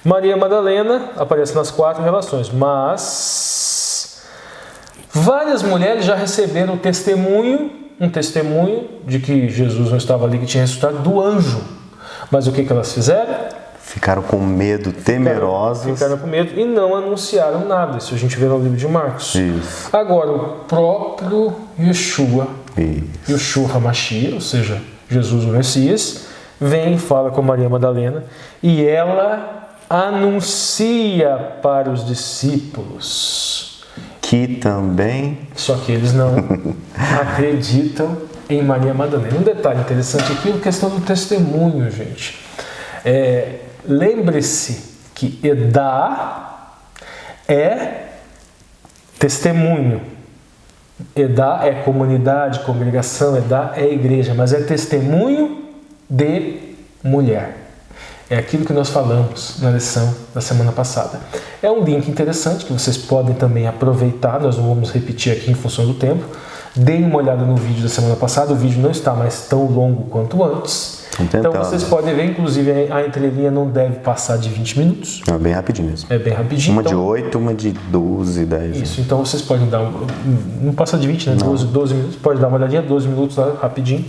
Maria Madalena aparece nas 4 relações, mas várias mulheres já receberam um testemunho de que Jesus não estava ali, que tinha ressuscitado, do anjo. Mas o que elas fizeram? Ficaram com medo, temerosas. Ficaram com medo e não anunciaram nada. Isso a gente vê no livro de Marcos. Isso. Agora, o próprio Yeshua HaMashiach, ou seja, Jesus o Messias, vem e fala com Maria Madalena e ela anuncia para os discípulos. Que também... Só que eles não acreditam em Maria Madalena. Um detalhe interessante aqui é a questão do testemunho, gente. Lembre-se que Edá é testemunho. Edá é comunidade, congregação, Edá é igreja, mas é testemunho de mulher. É aquilo que nós falamos na lição da semana passada. É um link interessante que vocês podem também aproveitar, nós não vamos repetir aqui em função do tempo. Deem uma olhada no vídeo da semana passada, o vídeo não está mais tão longo quanto antes. Então vocês podem ver, inclusive a entrelinha não deve passar de 20 minutos. É bem rapidinho mesmo. É bem rapidinho. Uma de 8, uma de 12, 10. Isso, então vocês podem dar, não passa de 20, né? 12 minutos, pode dar uma olhadinha, 12 minutos lá, rapidinho,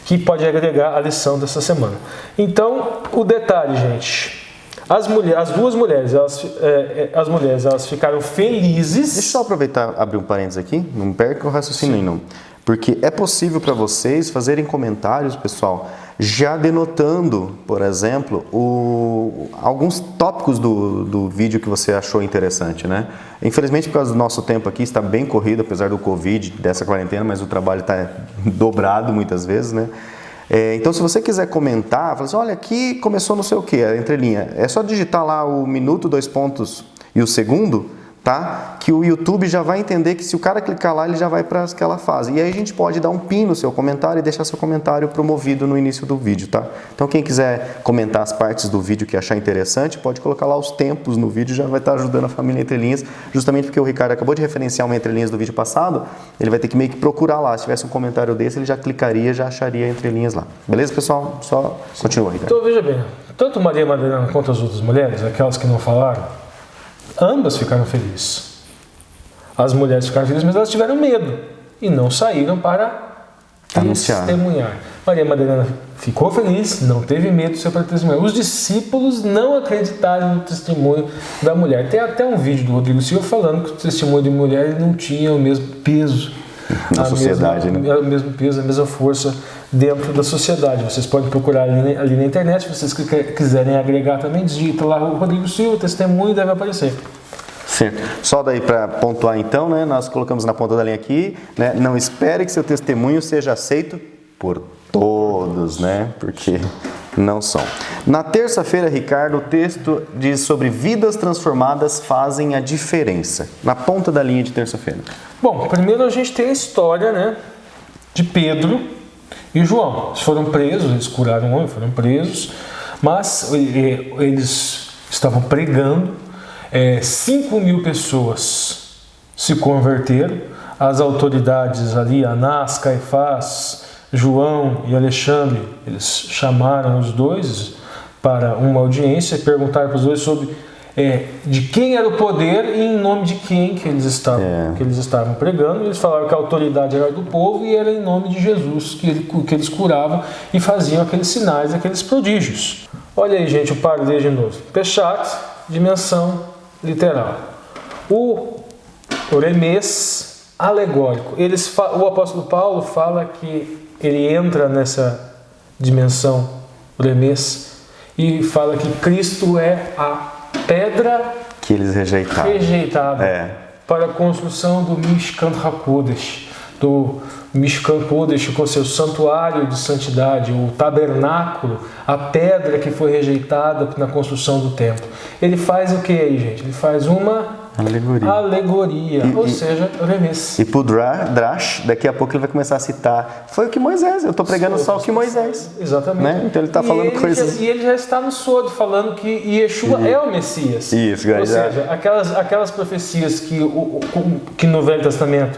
que pode agregar a lição dessa semana. Então, o detalhe, gente, as duas mulheres, elas ficaram felizes. Deixa eu só aproveitar, abrir um parênteses aqui, não perca o raciocínio não. Porque é possível para vocês fazerem comentários, pessoal, já denotando, por exemplo, alguns tópicos do vídeo que você achou interessante, né? Infelizmente, por causa do nosso tempo aqui, está bem corrido, apesar do Covid, dessa quarentena, mas o trabalho está dobrado muitas vezes, né? Então, se você quiser comentar, fala assim, olha, aqui começou não sei o que, a entrelinha. É só digitar lá o minuto, 2 pontos e o segundo, tá? Que o YouTube já vai entender que se o cara clicar lá, ele já vai para aquela fase. E aí a gente pode dar um pin no seu comentário e deixar seu comentário promovido no início do vídeo, tá? Então quem quiser comentar as partes do vídeo que achar interessante, pode colocar lá os tempos no vídeo, já vai estar ajudando a família Entre Linhas, justamente porque o Ricardo acabou de referenciar uma Entre Linhas do vídeo passado, ele vai ter que meio que procurar lá. Se tivesse um comentário desse, ele já clicaria, já acharia Entre Linhas lá. Beleza, pessoal? Só continua, Ricardo. Então veja bem, tanto Maria Madalena quanto as outras mulheres, aquelas que não falaram, ambas ficaram felizes. As mulheres ficaram felizes, mas elas tiveram medo e não saíram para testemunhar. Maria Madalena ficou feliz, não teve medo de ser para testemunhar. Os discípulos não acreditaram no testemunho da mulher. Tem até um vídeo do Rodrigo Silva falando que o testemunho de mulher não tinha o mesmo peso na sociedade, né? O mesmo peso, a mesma força dentro da sociedade. Vocês podem procurar ali na internet, se vocês quiserem agregar também, digita lá o Rodrigo Silva, testemunho, deve aparecer. Certo. Só daí para pontuar então, né? Nós colocamos na ponta da linha aqui, né? Não espere que seu testemunho seja aceito por todos, né? Porque não são. Na terça-feira, Ricardo, o texto diz sobre vidas transformadas fazem a diferença. Na ponta da linha de terça-feira. Bom, primeiro a gente tem a história, né, de Pedro e João. Eles foram presos, eles curaram um homem, foram presos, mas eles estavam pregando, 5.000 pessoas se converteram, as autoridades ali, Anás, Caifás, João e Alexandre, eles chamaram os dois para uma audiência e perguntaram para os dois sobre de quem era o poder e em nome de quem que eles estavam pregando. Eles falaram que a autoridade era do povo e era em nome de Jesus que eles curavam e faziam aqueles sinais, aqueles prodígios. Olha aí, gente, o paralelo de novo. Peshat, dimensão literal. O remês alegórico. O apóstolo Paulo fala que ele entra nessa dimensão remês e fala que Cristo é a pedra que eles rejeitaram. Para a construção do Mishkan HaKodesh, do Mishkan Kodesh com seu santuário de santidade, o tabernáculo, a pedra que foi rejeitada na construção do templo. Ele faz o que aí, gente? Ele faz uma alegoria, ou seja, remes. E para o Drash, daqui a pouco ele vai começar a citar. Foi o que Moisés, eu estou pregando só o que Moisés. Exatamente. Né? Então ele está falando coisas. E ele já está no Sod falando que Yeshua é o Messias. Isso, ou seja, aquelas profecias que no Velho Testamento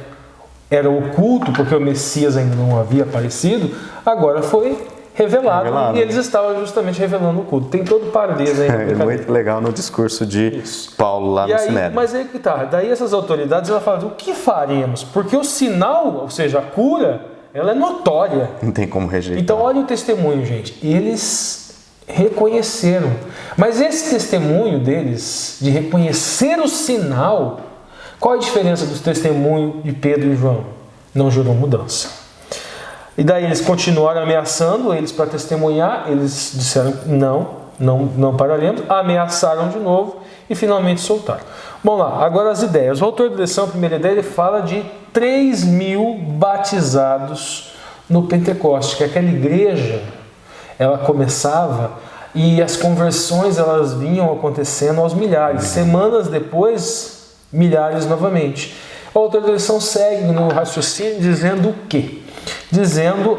era oculto, porque o Messias ainda não havia aparecido, agora foi revelado. E eles estavam justamente revelando o culto. Tem todo o paralelo aí. É muito legal no discurso de Paulo lá no Sinédrio. Mas aí que tá. Daí essas autoridades elas falam, o que faremos? Porque o sinal, ou seja, a cura, ela é notória. Não tem como rejeitar. Então olha o testemunho, gente. Eles reconheceram. Mas esse testemunho deles, de reconhecer o sinal, qual a diferença dos testemunhos de Pedro e João? Não gerou mudança. E daí eles continuaram ameaçando eles para testemunhar, eles disseram não pararemos, ameaçaram de novo e finalmente soltaram. Vamos lá, agora as ideias. O autor da lição, a primeira ideia, ele fala de 3.000 batizados no Pentecoste, que aquela igreja, ela começava e as conversões elas vinham acontecendo aos milhares. Semanas depois, milhares novamente. O autor da lição segue no raciocínio dizendo o quê? Dizendo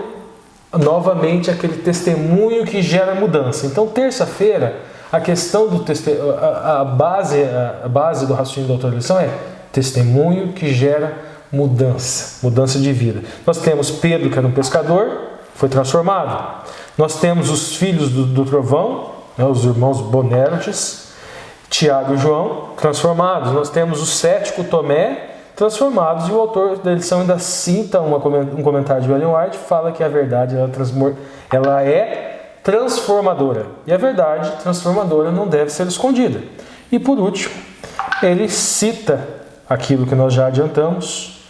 novamente aquele testemunho que gera mudança. Então, terça-feira, a questão do a base do raciocínio da autor da lição é testemunho que gera mudança de vida. Nós temos Pedro, que era um pescador, foi transformado. Nós temos os filhos do trovão, né, os irmãos Bonerges, Tiago e João, transformados. Nós temos o cético Tomé, transformados, e o autor da lição ainda cita um comentário de Ellen White, fala que a verdade ela é transformadora, e a verdade transformadora não deve ser escondida. E por último, ele cita aquilo que nós já adiantamos,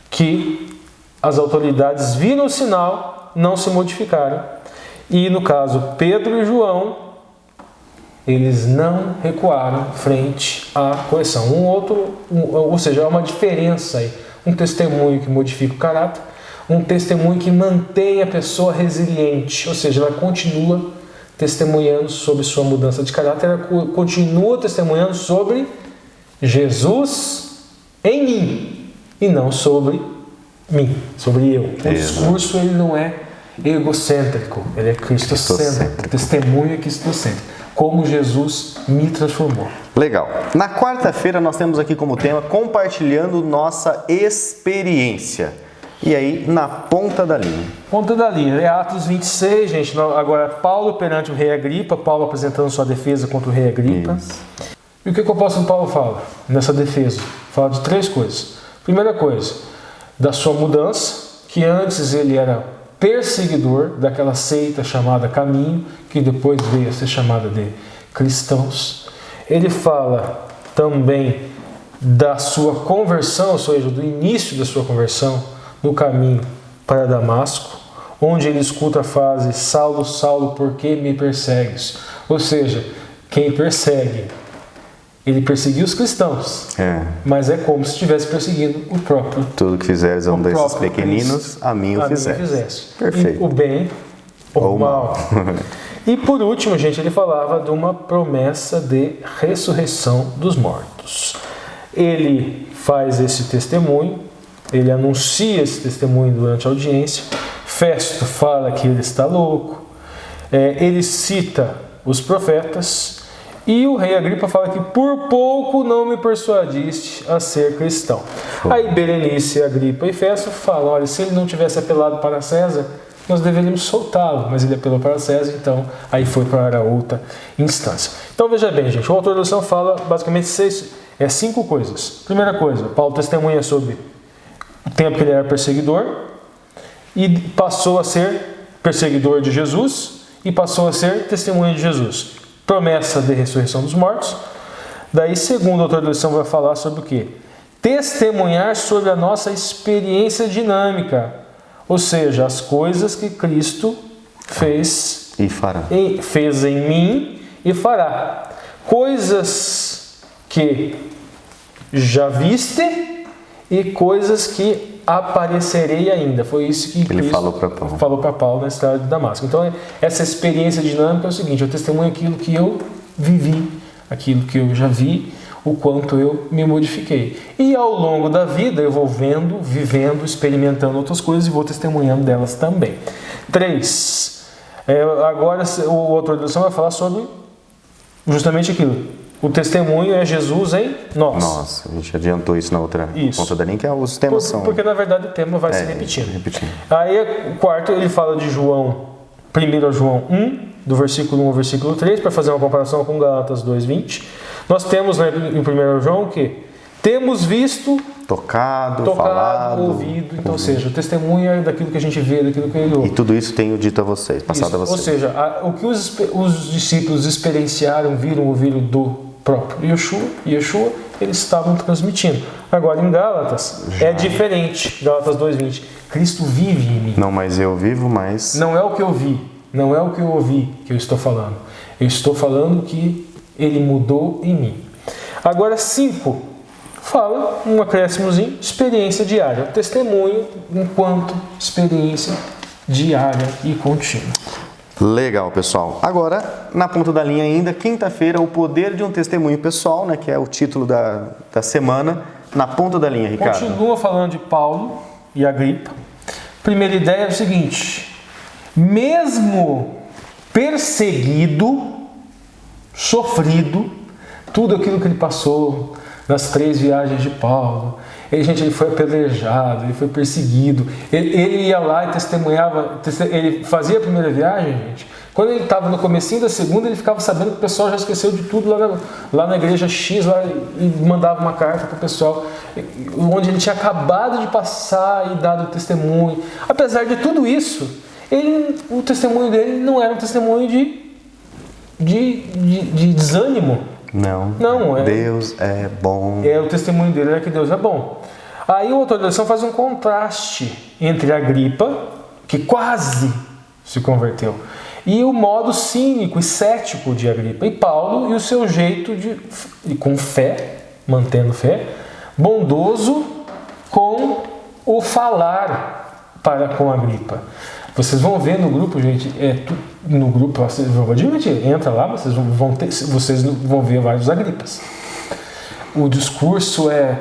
que as autoridades viram o sinal, não se modificaram, e no caso Pedro e João, eles não recuaram frente à correção. Ou seja, há uma diferença aí. Um testemunho que modifica o caráter, um testemunho que mantém a pessoa resiliente, ou seja, ela continua testemunhando sobre sua mudança de caráter, ela continua testemunhando sobre Jesus em mim e não sobre mim, sobre eu. O discurso ele não é egocêntrico, ele é cristocêntrico. O testemunho é cristocêntrico. Como Jesus me transformou. Legal. Na quarta-feira nós temos aqui como tema compartilhando nossa experiência. E aí, na ponta da linha. Ponta da linha. É Atos 26, gente. Agora, Paulo perante o rei Agripa, Paulo apresentando sua defesa contra o rei Agripa. Isso. E o que o apóstolo Paulo fala nessa defesa? Fala de 3 coisas. Primeira coisa, da sua mudança, que antes ele era perseguidor daquela seita chamada Caminho, que depois veio a ser chamada de cristãos. Ele fala também da sua conversão, ou seja, do início da sua conversão no caminho para Damasco, onde ele escuta a frase: Saulo, Saulo, por que me persegues? Ou seja, quem persegue, ele perseguiu os cristãos, mas é como se estivesse perseguindo o próprio. Tudo que fizeres a um desses pequeninos, a mim o fizeste. Perfeito. O bem ou o mal. E por último, gente, ele falava de uma promessa de ressurreição dos mortos. Ele faz esse testemunho, ele anuncia esse testemunho durante a audiência. Festo fala que ele está louco. Ele cita os profetas. E o rei Agripa fala que por pouco não me persuadiste a ser cristão. Aí Berenice, Agripa e Festo falam: olha, se ele não tivesse apelado para César, nós deveríamos soltá-lo, mas ele apelou para César, então aí foi para outra instância. Então veja bem, gente, o autor da lição fala basicamente 5 coisas. Primeira coisa, Paulo testemunha sobre o tempo que ele era perseguidor e passou a ser perseguidor de Jesus e passou a ser testemunha de Jesus. Promessa de ressurreição dos mortos. Daí, segundo o autor da lição, vai falar sobre o quê? Testemunhar sobre a nossa experiência dinâmica, ou seja, as coisas que Cristo fez e fará. Fez em mim e fará. coisas que já viste e coisas que aparecerei ainda. Foi isso que ele falou para Paulo na estrada de Damasco. Então, essa experiência dinâmica é o seguinte: eu testemunho aquilo que eu vivi, aquilo que eu já vi, o quanto eu me modifiquei. E ao longo da vida eu vou vendo, vivendo, experimentando outras coisas e vou testemunhando delas também. 3. Agora o autor da lição vai falar sobre justamente aquilo. O testemunho é Jesus em nós. Nossa, a gente adiantou isso na outra ponta da linha, que os temas são... Porque na verdade o tema vai se repetindo. Aí o quarto ele fala de João, 1 João 1, do versículo 1 ao versículo 3, para fazer uma comparação com Gálatas 2:20. Nós temos em 1 João o quê? Temos visto, tocado, falado, ouvido. Então, ou seja, o testemunho é daquilo que a gente vê, daquilo que ele ouve. E tudo isso tenho dito a vocês, passado a vocês. Ou seja, o que os discípulos experienciaram, viram, ouviram do próprio Yeshua, eles estavam transmitindo. Agora, em Gálatas, é diferente. Gálatas 2:20. Cristo vive em mim. Não mais eu vivo, mas... Não é o que eu vi, não é o que eu ouvi que eu estou falando. Eu estou falando que ele mudou em mim. Agora, 5. Fala um acréscimozinho, experiência diária. Testemunho enquanto experiência diária e contínua. Legal, pessoal. Agora, na ponta da linha ainda, quinta-feira, o poder de um testemunho pessoal, né, que é o título da semana. Na ponta da linha, Ricardo. Continua falando de Paulo e Agripa. Primeira ideia é o seguinte: mesmo perseguido, sofrido, tudo aquilo que ele passou nas 3 viagens de Paulo, ele foi apedrejado, ele foi perseguido, ele ia lá e testemunhava, ele fazia a primeira viagem, gente. Quando ele estava no comecinho da segunda, ele ficava sabendo que o pessoal já esqueceu de tudo lá na igreja X, lá, e mandava uma carta para o pessoal, onde ele tinha acabado de passar e dado o testemunho. Apesar de tudo isso, o testemunho dele não era um testemunho de desânimo. Não, Deus é bom. O testemunho dele era que Deus é bom. Aí o autor da lição faz um contraste entre Agripa, que quase se converteu, e o modo cínico e cético de Agripa, e Paulo e o seu jeito de com fé, mantendo fé, bondoso com o falar para com Agripa. Vocês vão ver no grupo, gente, no grupo, vocês vão admitir, entra lá, vocês vão ver vários Agripas. O discurso é: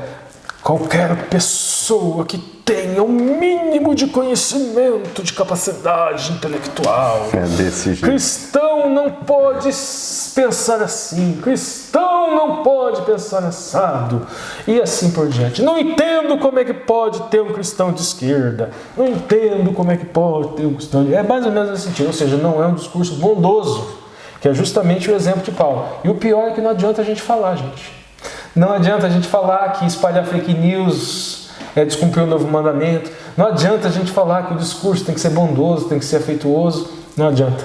qualquer pessoa que tenha o mínimo de conhecimento, de capacidade intelectual. É desse jeito. Cristão não pode pensar assim, cristão não pode pensar assado, e assim por diante. Não entendo como é que pode ter um cristão de esquerda, não entendo como é que pode ter um cristão de... É mais ou menos nesse sentido, ou seja, não é um discurso bondoso, que é justamente o exemplo de Paulo. E o pior é que não adianta a gente falar, gente. Não adianta a gente falar que espalhar fake news é descumprir o novo mandamento. Não adianta a gente falar que o discurso tem que ser bondoso, tem que ser afetuoso. Não adianta.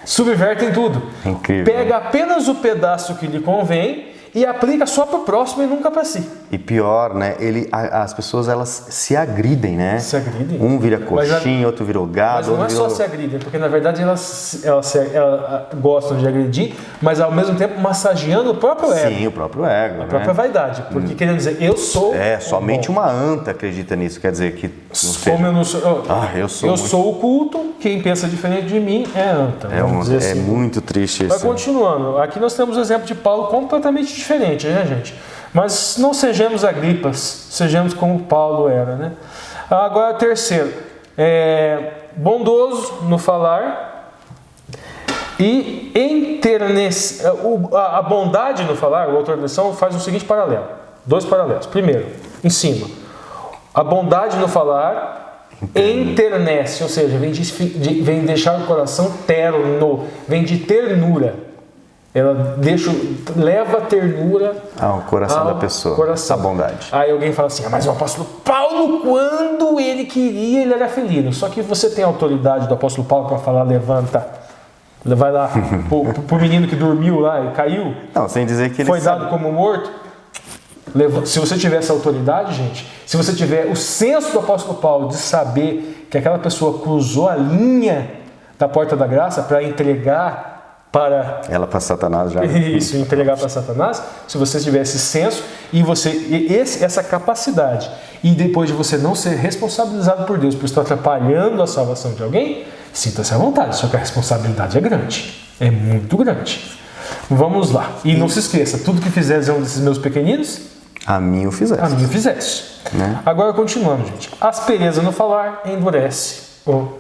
Subvertem tudo. Incrível. Pega apenas o pedaço que lhe convém e aplica só para o próximo e nunca para si. E pior, né? As pessoas, elas se agridem, né? Se agridem. Um vira coxinha, outro virou gado. Mas não é só se agridem, porque na verdade elas gostam de agredir, mas ao mesmo tempo massageando o próprio ego. Sim, o próprio ego. A própria vaidade. Porque querendo dizer, eu sou... somente uma anta acredita nisso. Quer dizer que... Como eu não sou... eu sou o culto, quem pensa diferente de mim é anta. É muito triste isso. Mas continuando, aqui nós temos o exemplo de Paulo completamente diferente, né, gente? Mas não sejamos Agripas, sejamos como Paulo era, né? Agora, terceiro, bondoso no falar e a bondade no falar. O autor da lição faz o seguinte paralelo, 2 paralelos. Primeiro, em cima, a bondade no falar enternece, ou seja, vem deixar o coração terno, vem de ternura. Ela leva a ternura ao coração da pessoa, a bondade. Aí alguém fala assim: mas o apóstolo Paulo, quando ele queria, ele era felino. Só que você tem a autoridade do apóstolo Paulo para falar: levanta, vai lá, pro menino que dormiu lá e caiu. Não, sem dizer que ele foi dado como morto. Se você tiver essa autoridade, gente, se você tiver o senso do apóstolo Paulo de saber que aquela pessoa cruzou a linha da porta da graça para entregar para ela para Satanás já. isso, entregar para Satanás, se você tivesse senso essa capacidade, e depois de você não ser responsabilizado por Deus por estar atrapalhando a salvação de alguém, sinta-se à vontade, só que a responsabilidade é grande, é muito grande. Vamos lá, e não se esqueça, tudo que fizeres a um desses meus pequeninos, a mim o fizeste. A mim o fizeste. Né? Agora continuando, gente. Aspereza no falar endurece o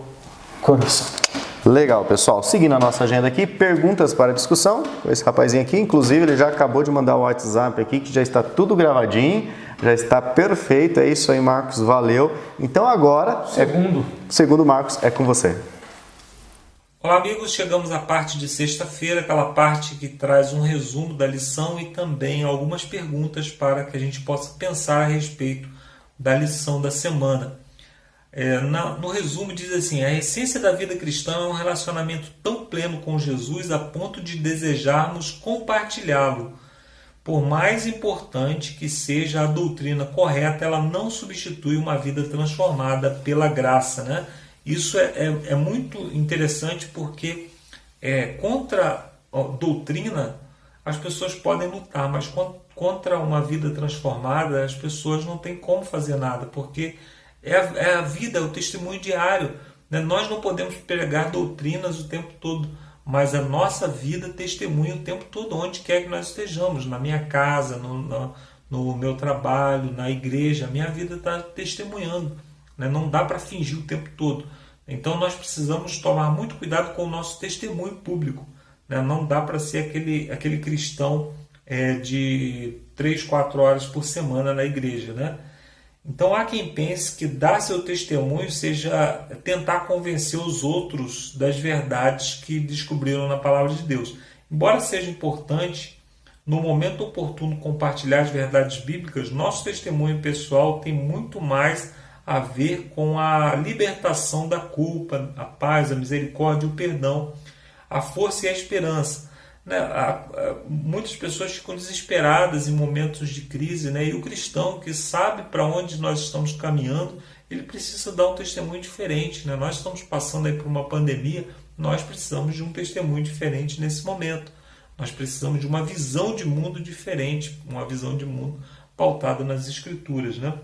coração. Legal, pessoal. Seguindo a nossa agenda aqui, perguntas para discussão com esse rapazinho aqui. Inclusive, ele já acabou de mandar o WhatsApp aqui, que já está tudo gravadinho, já está perfeito. É isso aí, Marcos. Valeu. Então agora, segundo Marcos, é com você. Olá, amigos. Chegamos à parte de sexta-feira, aquela parte que traz um resumo da lição e também algumas perguntas para que a gente possa pensar a respeito da lição da semana. No resumo diz assim: a essência da vida cristã é um relacionamento tão pleno com Jesus a ponto de desejarmos compartilhá-lo. Por mais importante que seja a doutrina correta, ela não substitui uma vida transformada pela graça, né? Isso é muito interessante porque contra a doutrina as pessoas podem lutar, mas contra uma vida transformada as pessoas não têm como fazer nada, porque é a vida, é o testemunho diário. Né? Nós não podemos pregar doutrinas o tempo todo, mas a nossa vida testemunha o tempo todo, onde quer que nós estejamos, na minha casa, no meu trabalho, na igreja, a minha vida está testemunhando. Né? Não dá para fingir o tempo todo. Então nós precisamos tomar muito cuidado com o nosso testemunho público. Né? Não dá para ser aquele cristão de 3-4 horas por semana na igreja, né? Então há quem pense que dar seu testemunho seja tentar convencer os outros das verdades que descobriram na palavra de Deus. Embora seja importante, no momento oportuno, compartilhar as verdades bíblicas, nosso testemunho pessoal tem muito mais a ver com a libertação da culpa, a paz, a misericórdia, o perdão, a força e a esperança. Muitas pessoas ficam desesperadas em momentos de crise, né? E o cristão que sabe para onde nós estamos caminhando, ele precisa dar um testemunho diferente, né? Nós estamos passando aí por uma pandemia, nós precisamos de um testemunho diferente nesse momento. Nós precisamos de uma visão de mundo diferente, uma visão de mundo pautada nas Escrituras, né?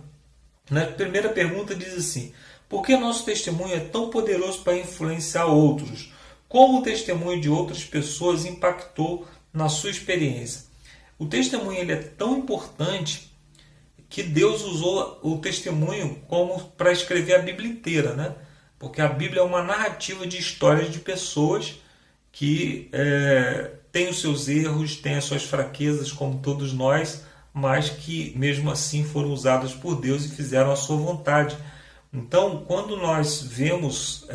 Na primeira pergunta diz assim: por que nosso testemunho é tão poderoso para influenciar outros? Como o testemunho de outras pessoas impactou na sua experiência? O testemunho ele é tão importante que Deus usou o testemunho como para escrever a Bíblia inteira, né? Porque a Bíblia é uma narrativa de histórias de pessoas que têm os seus erros, têm as suas fraquezas, como todos nós, mas que mesmo assim foram usadas por Deus e fizeram a sua vontade. Então, quando nós vemos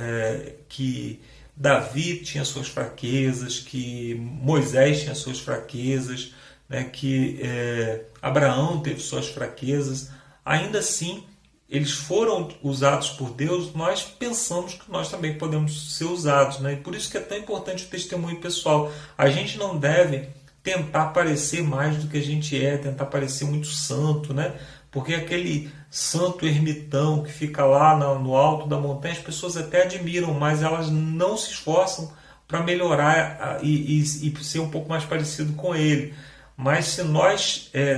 que Davi tinha suas fraquezas, que Moisés tinha suas fraquezas, né, que Abraão teve suas fraquezas, ainda assim eles foram usados por Deus, nós pensamos que nós também podemos ser usados, né? E por isso que é tão importante o testemunho pessoal. A gente não deve tentar parecer mais do que a gente tentar parecer muito santo, né? Porque aquele santo ermitão que fica lá no alto da montanha, as pessoas até admiram, mas elas não se esforçam para melhorar e ser um pouco mais parecido com ele. Mas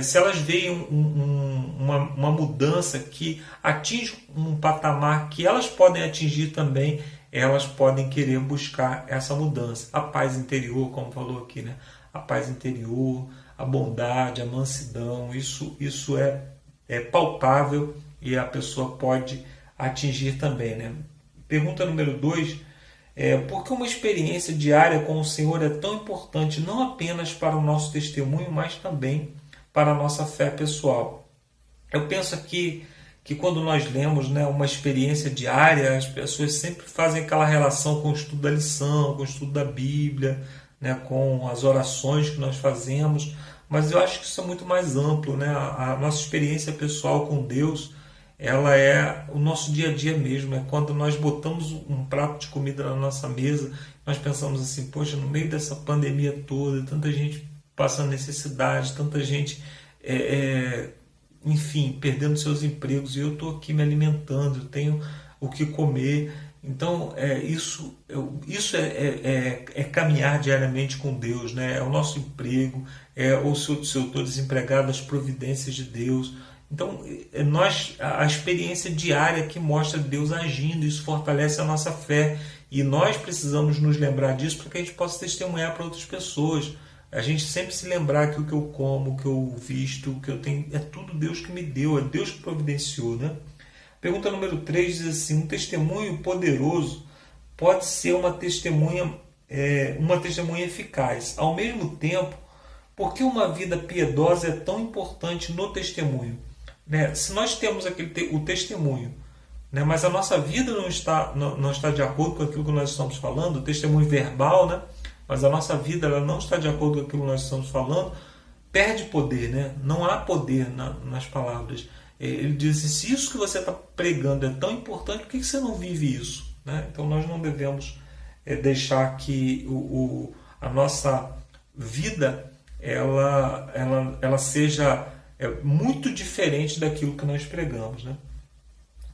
se elas veem uma mudança que atinge um patamar que elas podem atingir também, elas podem querer buscar essa mudança. A paz interior, como falou aqui, né? A paz interior, a bondade, a mansidão, isso é palpável e a pessoa pode atingir também, né? Pergunta número 2, por que uma experiência diária com o Senhor é tão importante não apenas para o nosso testemunho, mas também para a nossa fé pessoal? Eu penso aqui que quando nós lemos, né, uma experiência diária, as pessoas sempre fazem aquela relação com o estudo da lição, com o estudo da Bíblia, né, com as orações que nós fazemos, mas eu acho que isso é muito mais amplo, né? A nossa experiência pessoal com Deus, ela é o nosso dia a dia mesmo, é quando nós botamos um prato de comida na nossa mesa, nós pensamos assim, poxa, no meio dessa pandemia toda, tanta gente passando necessidade, tanta gente, enfim, perdendo seus empregos, e eu estou aqui me alimentando, eu tenho o que comer. Então, isso é caminhar diariamente com Deus, né? É o nosso emprego, ou se eu estou desempregado, as providências de Deus. Então, a experiência diária que mostra Deus agindo, isso fortalece a nossa fé. E nós precisamos nos lembrar disso para que a gente possa testemunhar para outras pessoas. A gente sempre se lembrar que o que eu como, o que eu visto, o que eu tenho, é tudo Deus que me deu, é Deus que providenciou, né? Pergunta número 3 diz assim: um testemunho poderoso pode ser uma testemunha eficaz. Ao mesmo tempo, por que uma vida piedosa é tão importante no testemunho? Né? Se nós temos o testemunho, né, mas a nossa vida não está de acordo com aquilo que nós estamos falando, o testemunho verbal, né, mas a nossa vida ela não está de acordo com aquilo que nós estamos falando, perde poder, né? Não há poder nas palavras. Ele diz assim: se isso que você está pregando é tão importante, por que você não vive isso? Né? Então nós não devemos deixar que a nossa vida ela seja muito diferente daquilo que nós pregamos, né?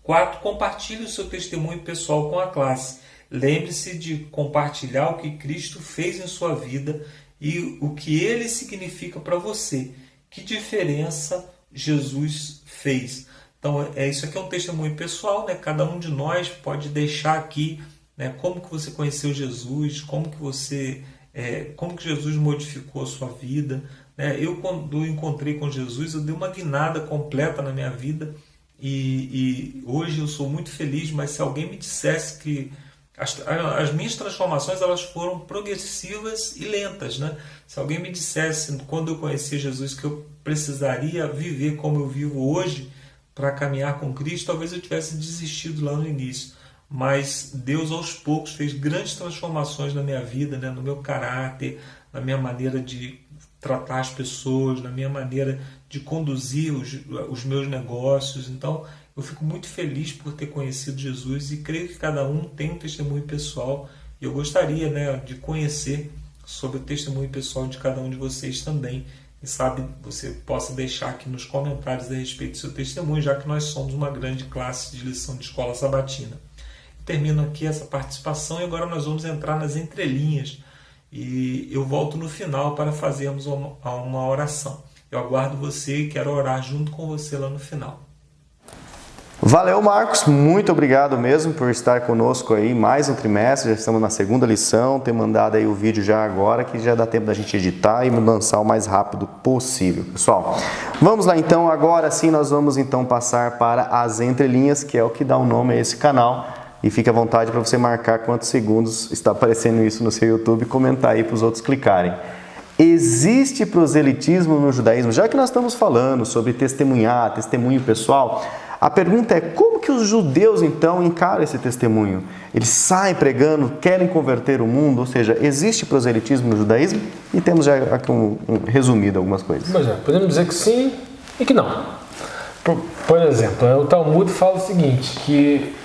4. Compartilhe o seu testemunho pessoal com a classe. Lembre-se de compartilhar o que Cristo fez em sua vida e o que ele significa para você. Que diferença Jesus fez. Então, isso aqui é um testemunho pessoal, né? Cada um de nós pode deixar aqui, né, como que você conheceu Jesus, como que Jesus modificou a sua vida. Né? Eu, quando eu encontrei com Jesus, eu dei uma guinada completa na minha vida e hoje eu sou muito feliz, mas se alguém me dissesse que as minhas transformações elas foram progressivas e lentas, né? Se alguém me dissesse quando eu conheci Jesus que eu precisaria viver como eu vivo hoje para caminhar com Cristo, talvez eu tivesse desistido lá no início. Mas Deus aos poucos fez grandes transformações na minha vida, né? No meu caráter, na minha maneira de tratar as pessoas, na minha maneira de conduzir os meus negócios. Então eu fico muito feliz por ter conhecido Jesus e creio que cada um tem um testemunho pessoal e eu gostaria, né, de conhecer sobre o testemunho pessoal de cada um de vocês também. E sabe, você possa deixar aqui nos comentários a respeito do seu testemunho, já que nós somos uma grande classe de lição de escola sabatina. Termino aqui essa participação e agora nós vamos entrar nas entrelinhas e eu volto no final para fazermos uma oração. Eu aguardo você e quero orar junto com você lá no final. Valeu, Marcos, muito obrigado mesmo por estar conosco aí mais um trimestre, já estamos na segunda lição, ter mandado aí o vídeo já agora, que já dá tempo da gente editar e lançar o mais rápido possível. Pessoal, vamos lá então, agora sim nós vamos então passar para as entrelinhas, que é o que dá o nome a esse canal, e fique à vontade para você marcar quantos segundos está aparecendo isso no seu YouTube e comentar aí para os outros clicarem. Existe proselitismo no judaísmo? Já que nós estamos falando sobre testemunhar, testemunho pessoal, a pergunta é como que os judeus então encaram esse testemunho? Eles saem pregando, querem converter o mundo, ou seja, existe proselitismo no judaísmo? E temos já aqui resumido algumas coisas. Pois é, podemos dizer que sim e que não. Por exemplo, o Talmud fala o seguinte, que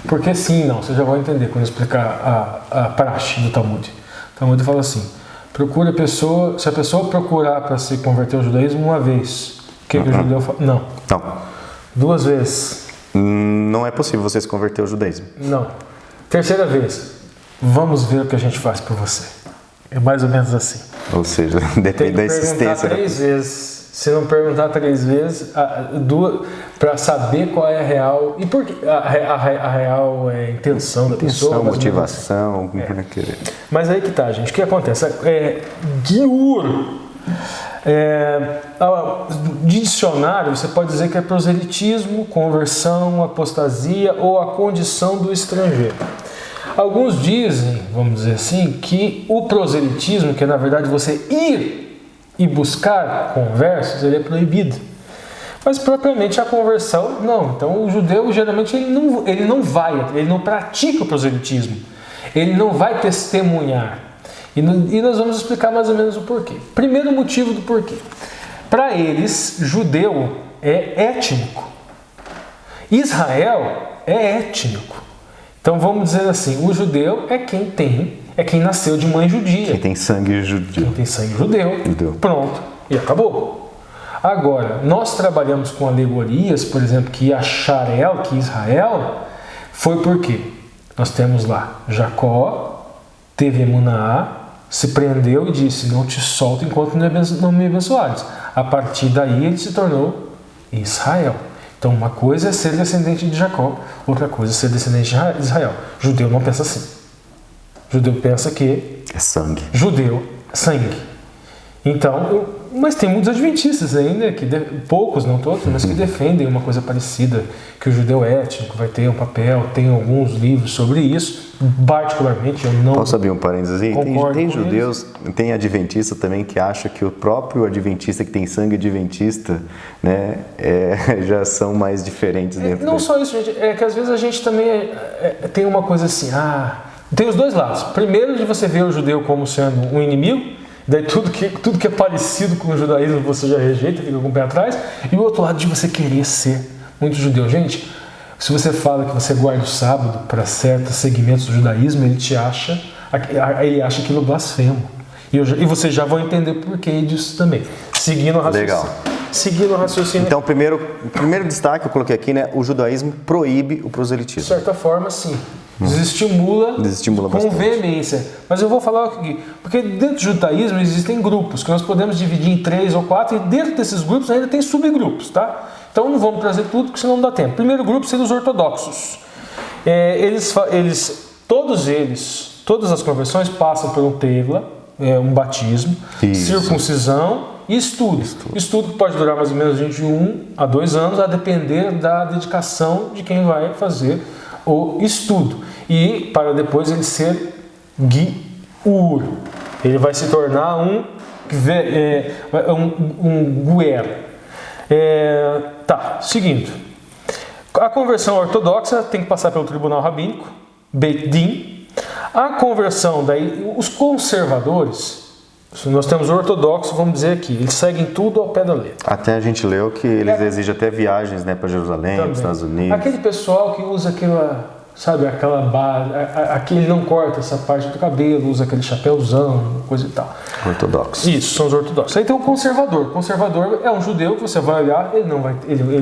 porque sim e não, você já vai entender quando eu explicar a praxe do Talmud. O Talmud fala assim: se a pessoa procurar para se converter ao judaísmo uma vez, o que o judeu fala? Não. 2 vezes. Não é possível você se converter ao judaísmo. Não. 3ª vez, vamos ver o que a gente faz por você. É mais ou menos assim. Ou seja, depende da insistência. 3 vezes. Se não perguntar 3 vezes, para saber qual é a real e por que a real intenção da pessoa, motivação, querer. Mas aí que tá, gente. O que acontece? Giur. De dicionário, você pode dizer que é proselitismo, conversão, apostasia ou a condição do estrangeiro. Alguns dizem, vamos dizer assim, que o proselitismo, que é na verdade você ir e buscar conversos, ele é proibido. Mas propriamente a conversão, não. Então o judeu geralmente ele não pratica o proselitismo. Ele não vai testemunhar. E nós vamos explicar mais ou menos o porquê. Primeiro motivo do porquê. Para eles, judeu é étnico. Israel é étnico. Então vamos dizer assim, o judeu é quem nasceu de mãe judia. Quem tem sangue judeu. Quem tem sangue judeu. Pronto. E acabou. Agora, nós trabalhamos com alegorias, por exemplo, que Israel foi por quê? Nós temos lá Jacó, teve Emuná, se prendeu e disse: não te solto enquanto não me abençoares. A partir daí ele se tornou Israel. Então uma coisa é ser descendente de Jacó, outra coisa é ser descendente de Israel. Judeu não pensa assim. Judeu pensa que é sangue. Judeu é sangue. Então, mas tem muitos adventistas ainda, poucos, não todos, mas que defendem uma coisa parecida, que o judeu étnico vai ter um papel. Tem alguns livros sobre isso. Particularmente eu não Posso abrir um parênteses aí? Tem judeus, tem adventista também que acha que o próprio adventista que tem sangue adventista, né, já são mais diferentes dentro Não dele. só isso, gente, é que às vezes a gente também tem uma coisa assim, tem os dois lados. Primeiro, de você ver o judeu como sendo um inimigo, daí tudo que é parecido com o judaísmo você já rejeita, fica com o pé atrás, e o outro lado de você querer ser muito judeu. Gente, se você fala que você guarda o sábado para certos segmentos do judaísmo, ele acha aquilo blasfemo. E você já vai entender o porquê disso também. Seguindo o raciocínio. Legal. Seguindo o raciocínio. Então, o primeiro destaque que eu coloquei aqui, né? O judaísmo proíbe o proselitismo. De certa forma, sim. Desestimula com bastante. veemência. Mas eu vou falar aqui, porque dentro do judaísmo existem grupos que nós podemos dividir em 3 ou 4, e dentro desses grupos ainda tem subgrupos, tá? Então não vamos trazer tudo, porque senão não dá tempo. O primeiro grupo seriam os ortodoxos. Todas as conversões passam por um tevla, um batismo, circuncisão e estudo. Estudo que pode durar mais ou menos de 1 a 2 anos, a depender da dedicação de quem vai fazer o estudo. E para depois ele ser Giur. Ele vai se tornar um Guer. Seguindo. A conversão ortodoxa tem que passar pelo tribunal rabínico, Beit Din. A conversão, daí, os conservadores, nós temos o ortodoxo, vamos dizer aqui, eles seguem tudo ao pé da letra. Até a gente leu que eles exigem até viagens, né, para Jerusalém, para os Estados Unidos. Aquele pessoal que usa aquela base, aqui ele não corta essa parte do cabelo, usa aquele chapéuzão, coisa e tal. Ortodoxo. Isso, são os ortodoxos. Aí tem o conservador. O conservador é um judeu que você vai olhar, ele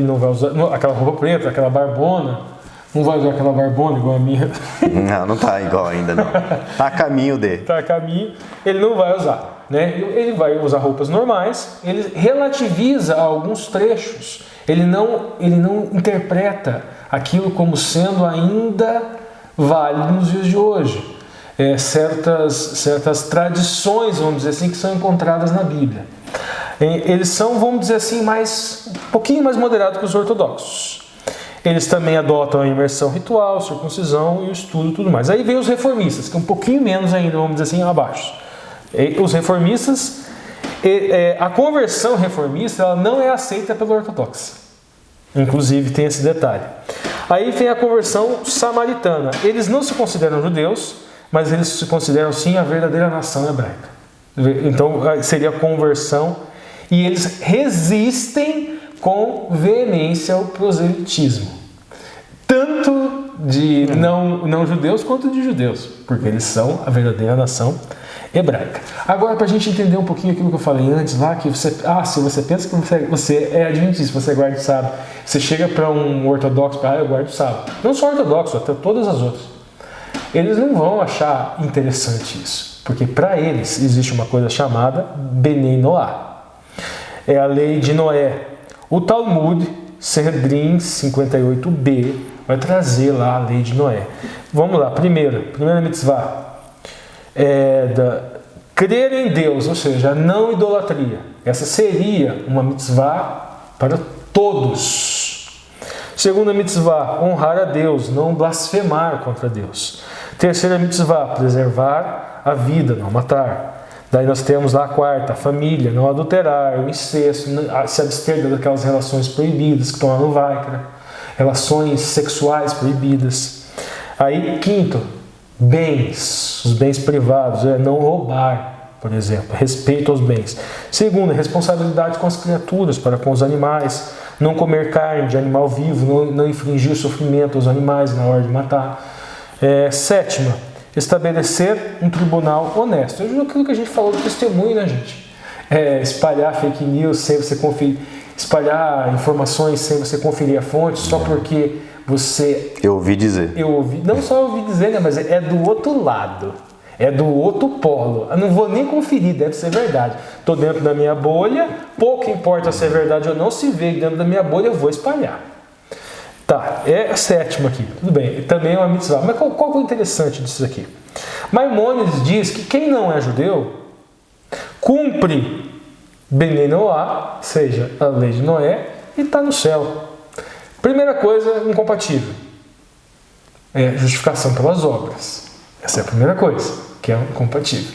não vai usar aquela roupa preta, aquela barbona, não vai usar aquela barbona igual a minha. Não tá igual ainda, não. Tá a caminho dele. Tá a caminho, ele não vai usar, né? Ele vai usar roupas normais, ele relativiza alguns trechos, ele não interpreta aquilo como sendo ainda válido nos dias de hoje. Certas tradições, vamos dizer assim, que são encontradas na Bíblia. Eles são, vamos dizer assim, um pouquinho mais moderados que os ortodoxos. Eles também adotam a imersão ritual, circuncisão e o estudo e tudo mais. Aí vem os reformistas, que é um pouquinho menos ainda, vamos dizer assim, abaixo. Os reformistas, a conversão reformista, ela não é aceita pelo ortodoxo. Inclusive tem esse detalhe. Aí vem a conversão samaritana. Eles não se consideram judeus, mas eles se consideram sim a verdadeira nação hebraica. Então seria a conversão, e eles resistem com veemência ao proselitismo. Tanto de não judeus quanto de judeus, porque eles são a verdadeira nação hebraica. Agora, para a gente entender um pouquinho aquilo que eu falei antes lá, que se você pensa que você é adventista, você guarda o sábado, você chega para um ortodoxo, eu guardo o sábado. Não só ortodoxo, até todas as outras. Eles não vão achar interessante isso, porque para eles existe uma coisa chamada Benei Noá. É a lei de Noé. O Talmud, Sanhedrin 58b, vai trazer lá a lei de Noé. Vamos lá, primeira mitzvah. Crer em Deus, ou seja, não idolatria. Essa seria uma mitzvah para todos. Segunda mitzvah, honrar a Deus, não blasfemar contra Deus. Terceira mitzvah, preservar a vida, não matar. Daí nós temos lá a quarta, a família, não adulterar, o incesto, se abster daquelas relações proibidas que estão lá no Vaikra, relações sexuais proibidas. Aí, quinto, bens, os bens privados, não roubar, por exemplo, respeito aos bens. Segundo, responsabilidade com as criaturas, para com os animais, não comer carne de animal vivo, não infligir sofrimento aos animais na hora de matar. Sétima, estabelecer um tribunal honesto. É aquilo que a gente falou do testemunho, né, gente? Espalhar fake news sem você conferir, espalhar informações sem você conferir a fonte, só porque Eu ouvi dizer. Não só ouvi dizer, né, mas é do outro lado. É do outro polo. Eu não vou nem conferir, deve ser verdade. Estou dentro da minha bolha, pouco importa se é verdade ou não, se veio dentro da minha bolha, eu vou espalhar. Tá, é a sétima aqui, tudo bem, também é uma mitzvah. Mas qual que é o interessante disso aqui? Maimônides diz que quem não é judeu cumpre Benei Noá, seja a lei de Noé, e está no céu. Primeira coisa, incompatível. É justificação pelas obras. Essa é a primeira coisa, que é incompatível.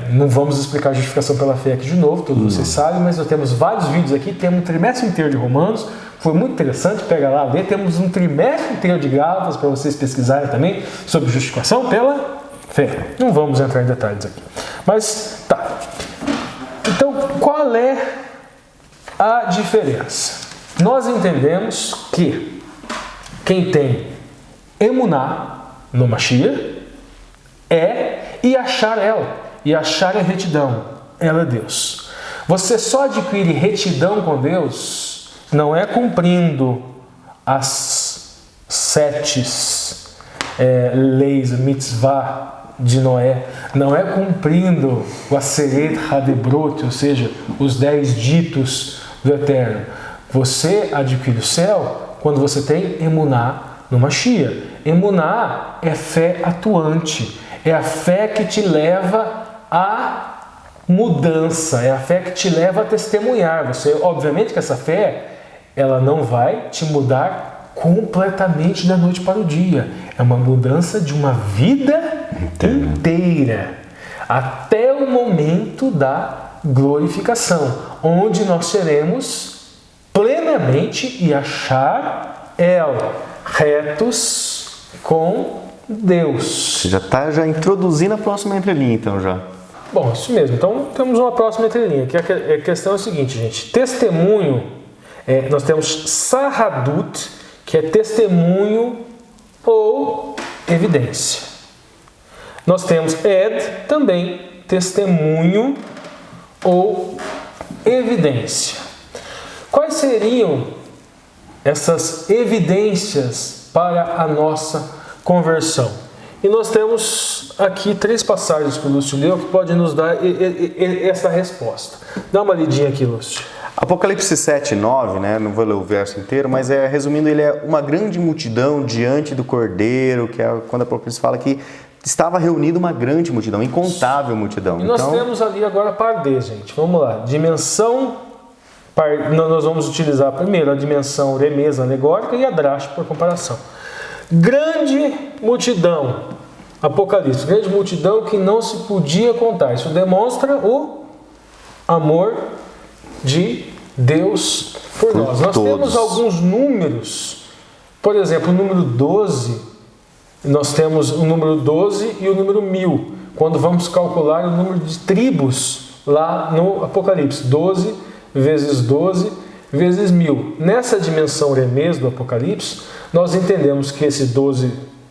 Não vamos explicar a justificação pela fé aqui de novo, todos vocês sabem, mas nós temos vários vídeos aqui, temos um trimestre inteiro de Romanos, foi muito interessante, pega lá, lê, temos um trimestre inteiro de Gálatas para vocês pesquisarem também sobre justificação pela fé. Não vamos entrar em detalhes aqui. Mas, tá. Então, qual é a diferença? Nós entendemos que quem tem emuná no Mashiach e achar ela. E achar a retidão. Ela é Deus. Você só adquire retidão com Deus não é cumprindo as 7 leis, mitzvah de Noé. Não é cumprindo o Aseret Hadebrot, ou seja, os 10 ditos do Eterno. Você adquire o céu quando você tem emuná no Mashiach. Emuná é fé atuante. É a fé que te leva à mudança. É a fé que te leva a testemunhar. Você, obviamente que essa fé, ela não vai te mudar completamente da noite para o dia. É uma mudança de uma vida inteira. Até o momento da glorificação. Onde nós seremos plenamente e achar retos com Deus. Você já está introduzindo a próxima entrelinha, então, já. Bom, isso mesmo. Então, temos uma próxima entrelinha. Que a questão é a seguinte, gente. Testemunho, nós temos Sahadut, que é testemunho ou evidência. Nós temos Ed, também testemunho ou evidência. Quais seriam essas evidências para a nossa conversão? E nós temos aqui 3 passagens que o Lúcio leu que podem nos dar essa resposta. Dá uma lidinha aqui, Lúcio. Apocalipse 7, 9, né? Não vou ler o verso inteiro, mas resumindo, ele é uma grande multidão diante do Cordeiro, que é quando a Apocalipse fala que estava reunida uma grande multidão, incontável multidão. E nós temos ali agora pardê, gente. Vamos lá. Dimensão, nós vamos utilizar primeiro a dimensão remez alegórica e a drash por comparação. Grande multidão, Apocalipse, grande multidão que não se podia contar. Isso demonstra o amor de Deus por nós. Nós temos alguns números, por exemplo, o número 12, nós temos o número 12 e o número 1000, quando vamos calcular o número de tribos lá no Apocalipse, 12 vezes 12 vezes 1000. Nessa dimensão remez do Apocalipse, nós entendemos que esses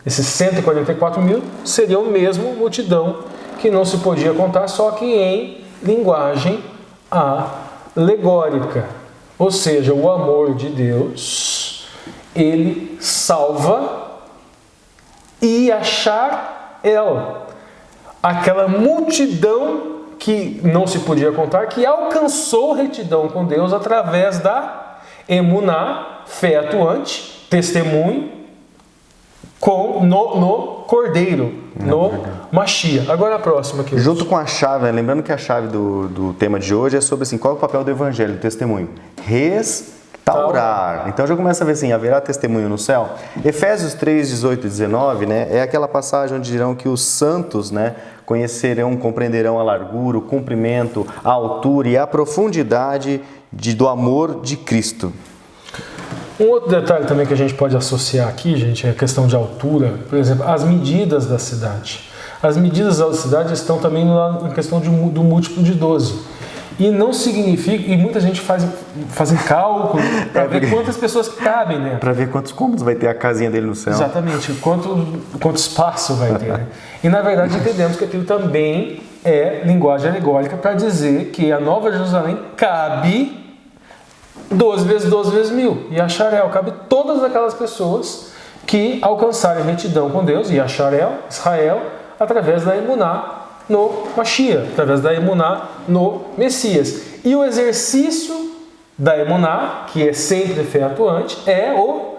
144 mil seriam mesmo multidão que não se podia contar, só que em linguagem alegórica. Ou seja, o amor de Deus, ele salva e achar ela. Aquela multidão que não se podia contar, que alcançou retidão com Deus através da emuná, fé atuante, testemunho, no Cordeiro, no Mashiach. Agora a próxima aqui. Junto com a chave, né? Lembrando que a chave do tema de hoje é sobre assim, qual é o papel do evangelho, do testemunho? Restaurar. Então já começa a ver assim, haverá testemunho no céu? Efésios 3, 18 e 19, né? É aquela passagem onde dirão que os santos, né, compreenderão a largura, o comprimento, a altura e a profundidade do amor de Cristo. Um outro detalhe também que a gente pode associar aqui, gente, é a questão de altura. Por exemplo, as medidas da cidade. As medidas da cidade estão também na questão do múltiplo de 12. E não significa, e muita gente faz cálculo para ver quantas pessoas cabem, né? Para ver quantos cômodos vai ter a casinha dele no céu. Exatamente, quanto espaço vai ter. Né? E na verdade entendemos que aquilo também é linguagem alegórica para dizer que a Nova Jerusalém cabe 12 vezes 12 vezes 1000. Yasharel, cabe todas aquelas pessoas que alcançarem retidão com Deus, Yasharel, Israel, através da emuná no Mashiach, através da emuná no Messias. E o exercício da emuná, que é sempre fé atuante, é o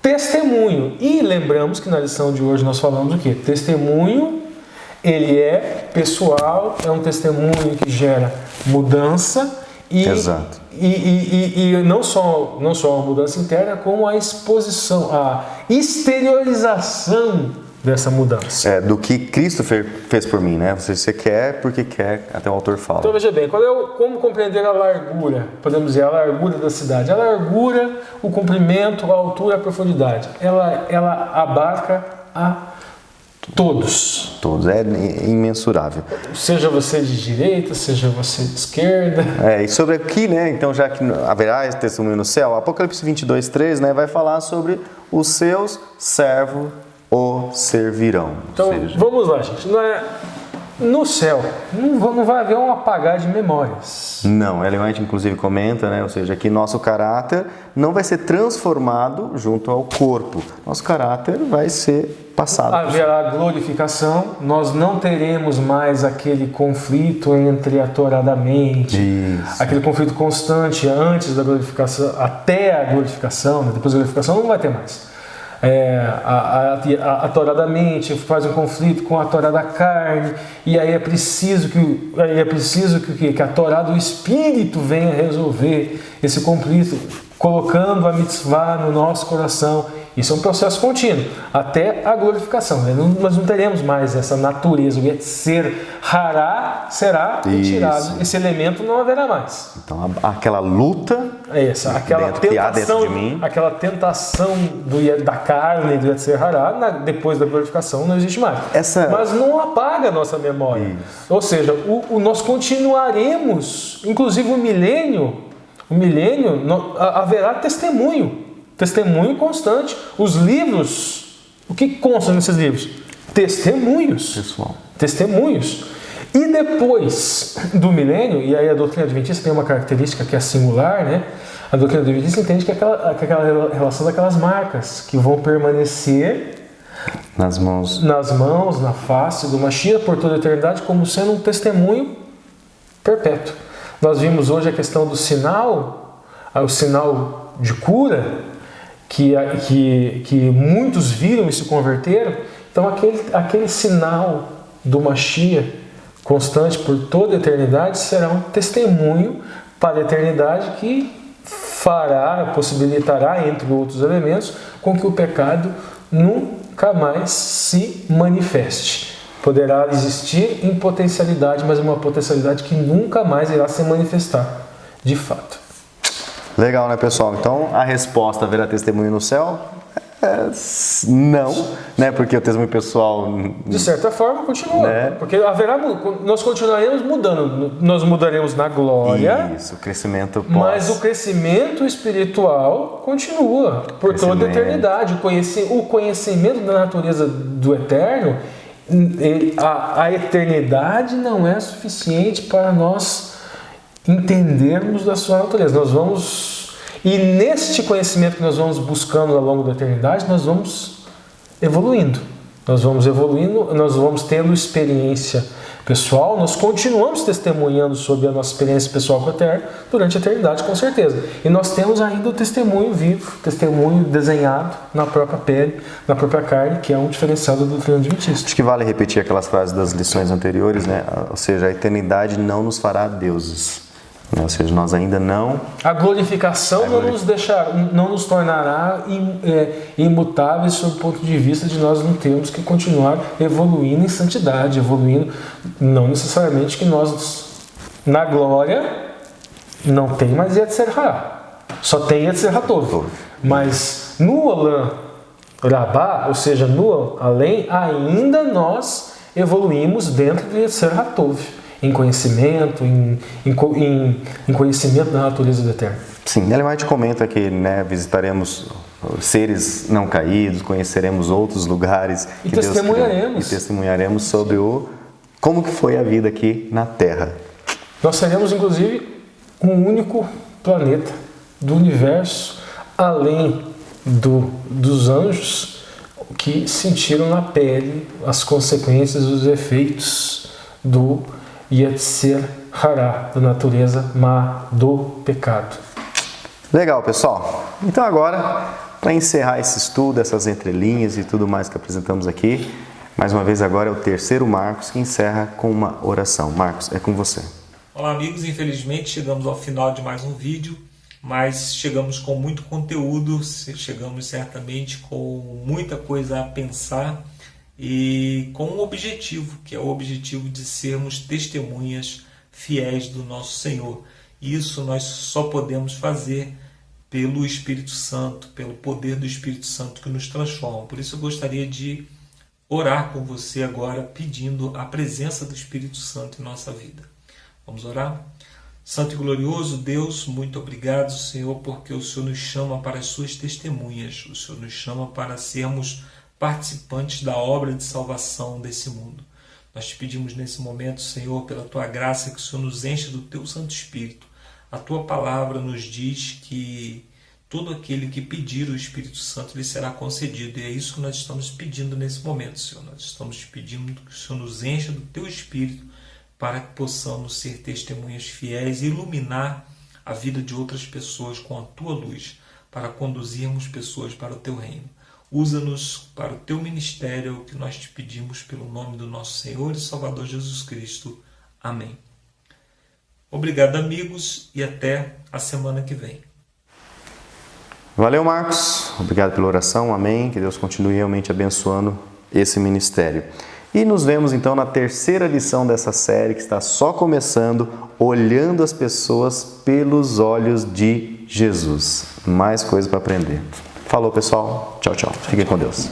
testemunho. E lembramos que na lição de hoje nós falamos o quê? Testemunho, ele é pessoal, é um testemunho que gera mudança Exato. e não só uma mudança interna, como a exposição, a exteriorização dessa mudança. Do que Cristo fez por mim, né? Você quer porque quer, até o autor fala. Então veja bem, como compreender a largura? Podemos dizer, a largura da cidade. A largura, o comprimento, a altura, a profundidade. Ela abarca a todos. Todos, é imensurável. Seja você de direita, seja você de esquerda. E sobre aqui, né, então já que haverá esse testemunho no céu, Apocalipse 22:3, né, vai falar sobre os seus servos o servirão. Então, vamos lá, gente. No céu, não vai haver um apagar de memórias. Não, Ellen White inclusive comenta, né, ou seja, que nosso caráter não vai ser transformado junto ao corpo. Nosso caráter vai ser passado. Haverá glorificação, nós não teremos mais aquele conflito entre a Torá da mente, aquele conflito constante antes da glorificação, até a glorificação, né? Depois da glorificação não vai ter mais. A Torá da mente faz um conflito com a Torá da carne, e aí é preciso que a Torá do Espírito venha resolver esse conflito, colocando a mitzvah no nosso coração. Isso é um processo contínuo, até a glorificação. Nós não teremos mais essa natureza, o Yetzer Hará será retirado, esse elemento não haverá mais. Então aquela luta, aquela tentação, de mim. Aquela tentação da carne do Yetzer Hará, depois da glorificação, não existe mais. Mas não apaga a nossa memória. Isso. Ou seja, nós continuaremos, inclusive o milênio haverá testemunho constante. Os livros, o que consta nesses livros? Testemunhos. Pessoal. Testemunhos. E depois do milênio, e aí a doutrina adventista tem uma característica que é singular, né? A doutrina adventista entende que aquela relação daquelas marcas que vão permanecer nas mãos, na face do Mashiach por toda a eternidade, como sendo um testemunho perpétuo. Nós vimos hoje a questão do sinal, o sinal de cura, que muitos viram e se converteram. Então aquele sinal do Mashiach constante por toda a eternidade será um testemunho para a eternidade que possibilitará, entre outros elementos, com que o pecado nunca mais se manifeste. Poderá existir em potencialidade, mas uma potencialidade que nunca mais irá se manifestar de fato. Legal, né, pessoal? Então, a resposta haverá testemunho no céu? Não, né? Porque o testemunho pessoal... De certa forma, continua. Né? Porque nós continuaremos mudando. Nós mudaremos na glória. Isso, o crescimento mas o crescimento espiritual continua por toda a eternidade. O conhecimento da natureza do eterno, a eternidade não é suficiente para nós entendermos da sua natureza. E neste conhecimento que nós vamos buscando ao longo da eternidade, nós vamos evoluindo. Nós vamos tendo experiência pessoal, nós continuamos testemunhando sobre a nossa experiência pessoal com o Eterno durante a eternidade, com certeza. E nós temos ainda o testemunho vivo, testemunho desenhado na própria pele, na própria carne, que é um diferencial da doutrina adventista. Acho que vale repetir aquelas frases das lições anteriores, né? Ou seja, a eternidade não nos fará deuses. Ou seja, nós ainda não... A glorificação não nos tornará imutáveis sob o ponto de vista de nós não termos que continuar evoluindo em santidade, evoluindo, não necessariamente que nós, na glória, não tem mais Yetzer Hará, só tem Yetzer Hatov. Mas no Olam Rabá, ou seja, no além, ainda nós evoluímos dentro do Yetzer Hatov. Em conhecimento, em conhecimento da natureza do Eterno. Sim, Ellen White comenta que, né, visitaremos seres não caídos, conheceremos outros lugares. E testemunharemos. E testemunharemos sobre como que foi a vida aqui na Terra. Nós seremos, inclusive, um único planeta do universo, além dos anjos que sentiram na pele as consequências, os efeitos do Yetzer Hará, da natureza má do pecado. Legal, pessoal. Então agora, para encerrar esse estudo, essas entrelinhas e tudo mais que apresentamos aqui, mais uma vez agora é o terceiro Marcos que encerra com uma oração. Marcos, é com você. Olá, amigos. Infelizmente chegamos ao final de mais um vídeo, mas chegamos com muito conteúdo, chegamos certamente com muita coisa a pensar e com um objetivo, que é o objetivo de sermos testemunhas fiéis do nosso Senhor. Isso nós só podemos fazer pelo Espírito Santo, pelo poder do Espírito Santo que nos transforma. Por isso eu gostaria de orar com você agora, pedindo a presença do Espírito Santo em nossa vida. Vamos orar? Santo e glorioso Deus, muito obrigado, Senhor, porque o Senhor nos chama para as suas testemunhas. O Senhor nos chama para sermos participantes da obra de salvação desse mundo. Nós te pedimos nesse momento, Senhor, pela tua graça, que o Senhor nos encha do teu Santo Espírito. A tua palavra nos diz que todo aquele que pedir o Espírito Santo lhe será concedido. E é isso que nós estamos pedindo nesse momento, Senhor. Nós estamos te pedindo que o Senhor nos encha do teu Espírito para que possamos ser testemunhas fiéis e iluminar a vida de outras pessoas com a tua luz, para conduzirmos pessoas para o teu reino. Usa-nos para o teu ministério, é o que nós te pedimos pelo nome do nosso Senhor e Salvador Jesus Cristo. Amém. Obrigado, amigos, e até a semana que vem. Valeu, Marcos. Obrigado pela oração. Amém. Que Deus continue realmente abençoando esse ministério. E nos vemos então na terceira lição dessa série que está só começando, olhando as pessoas pelos olhos de Jesus. Mais coisa para aprender. Falou, pessoal. Tchau, tchau. Fiquem com Deus.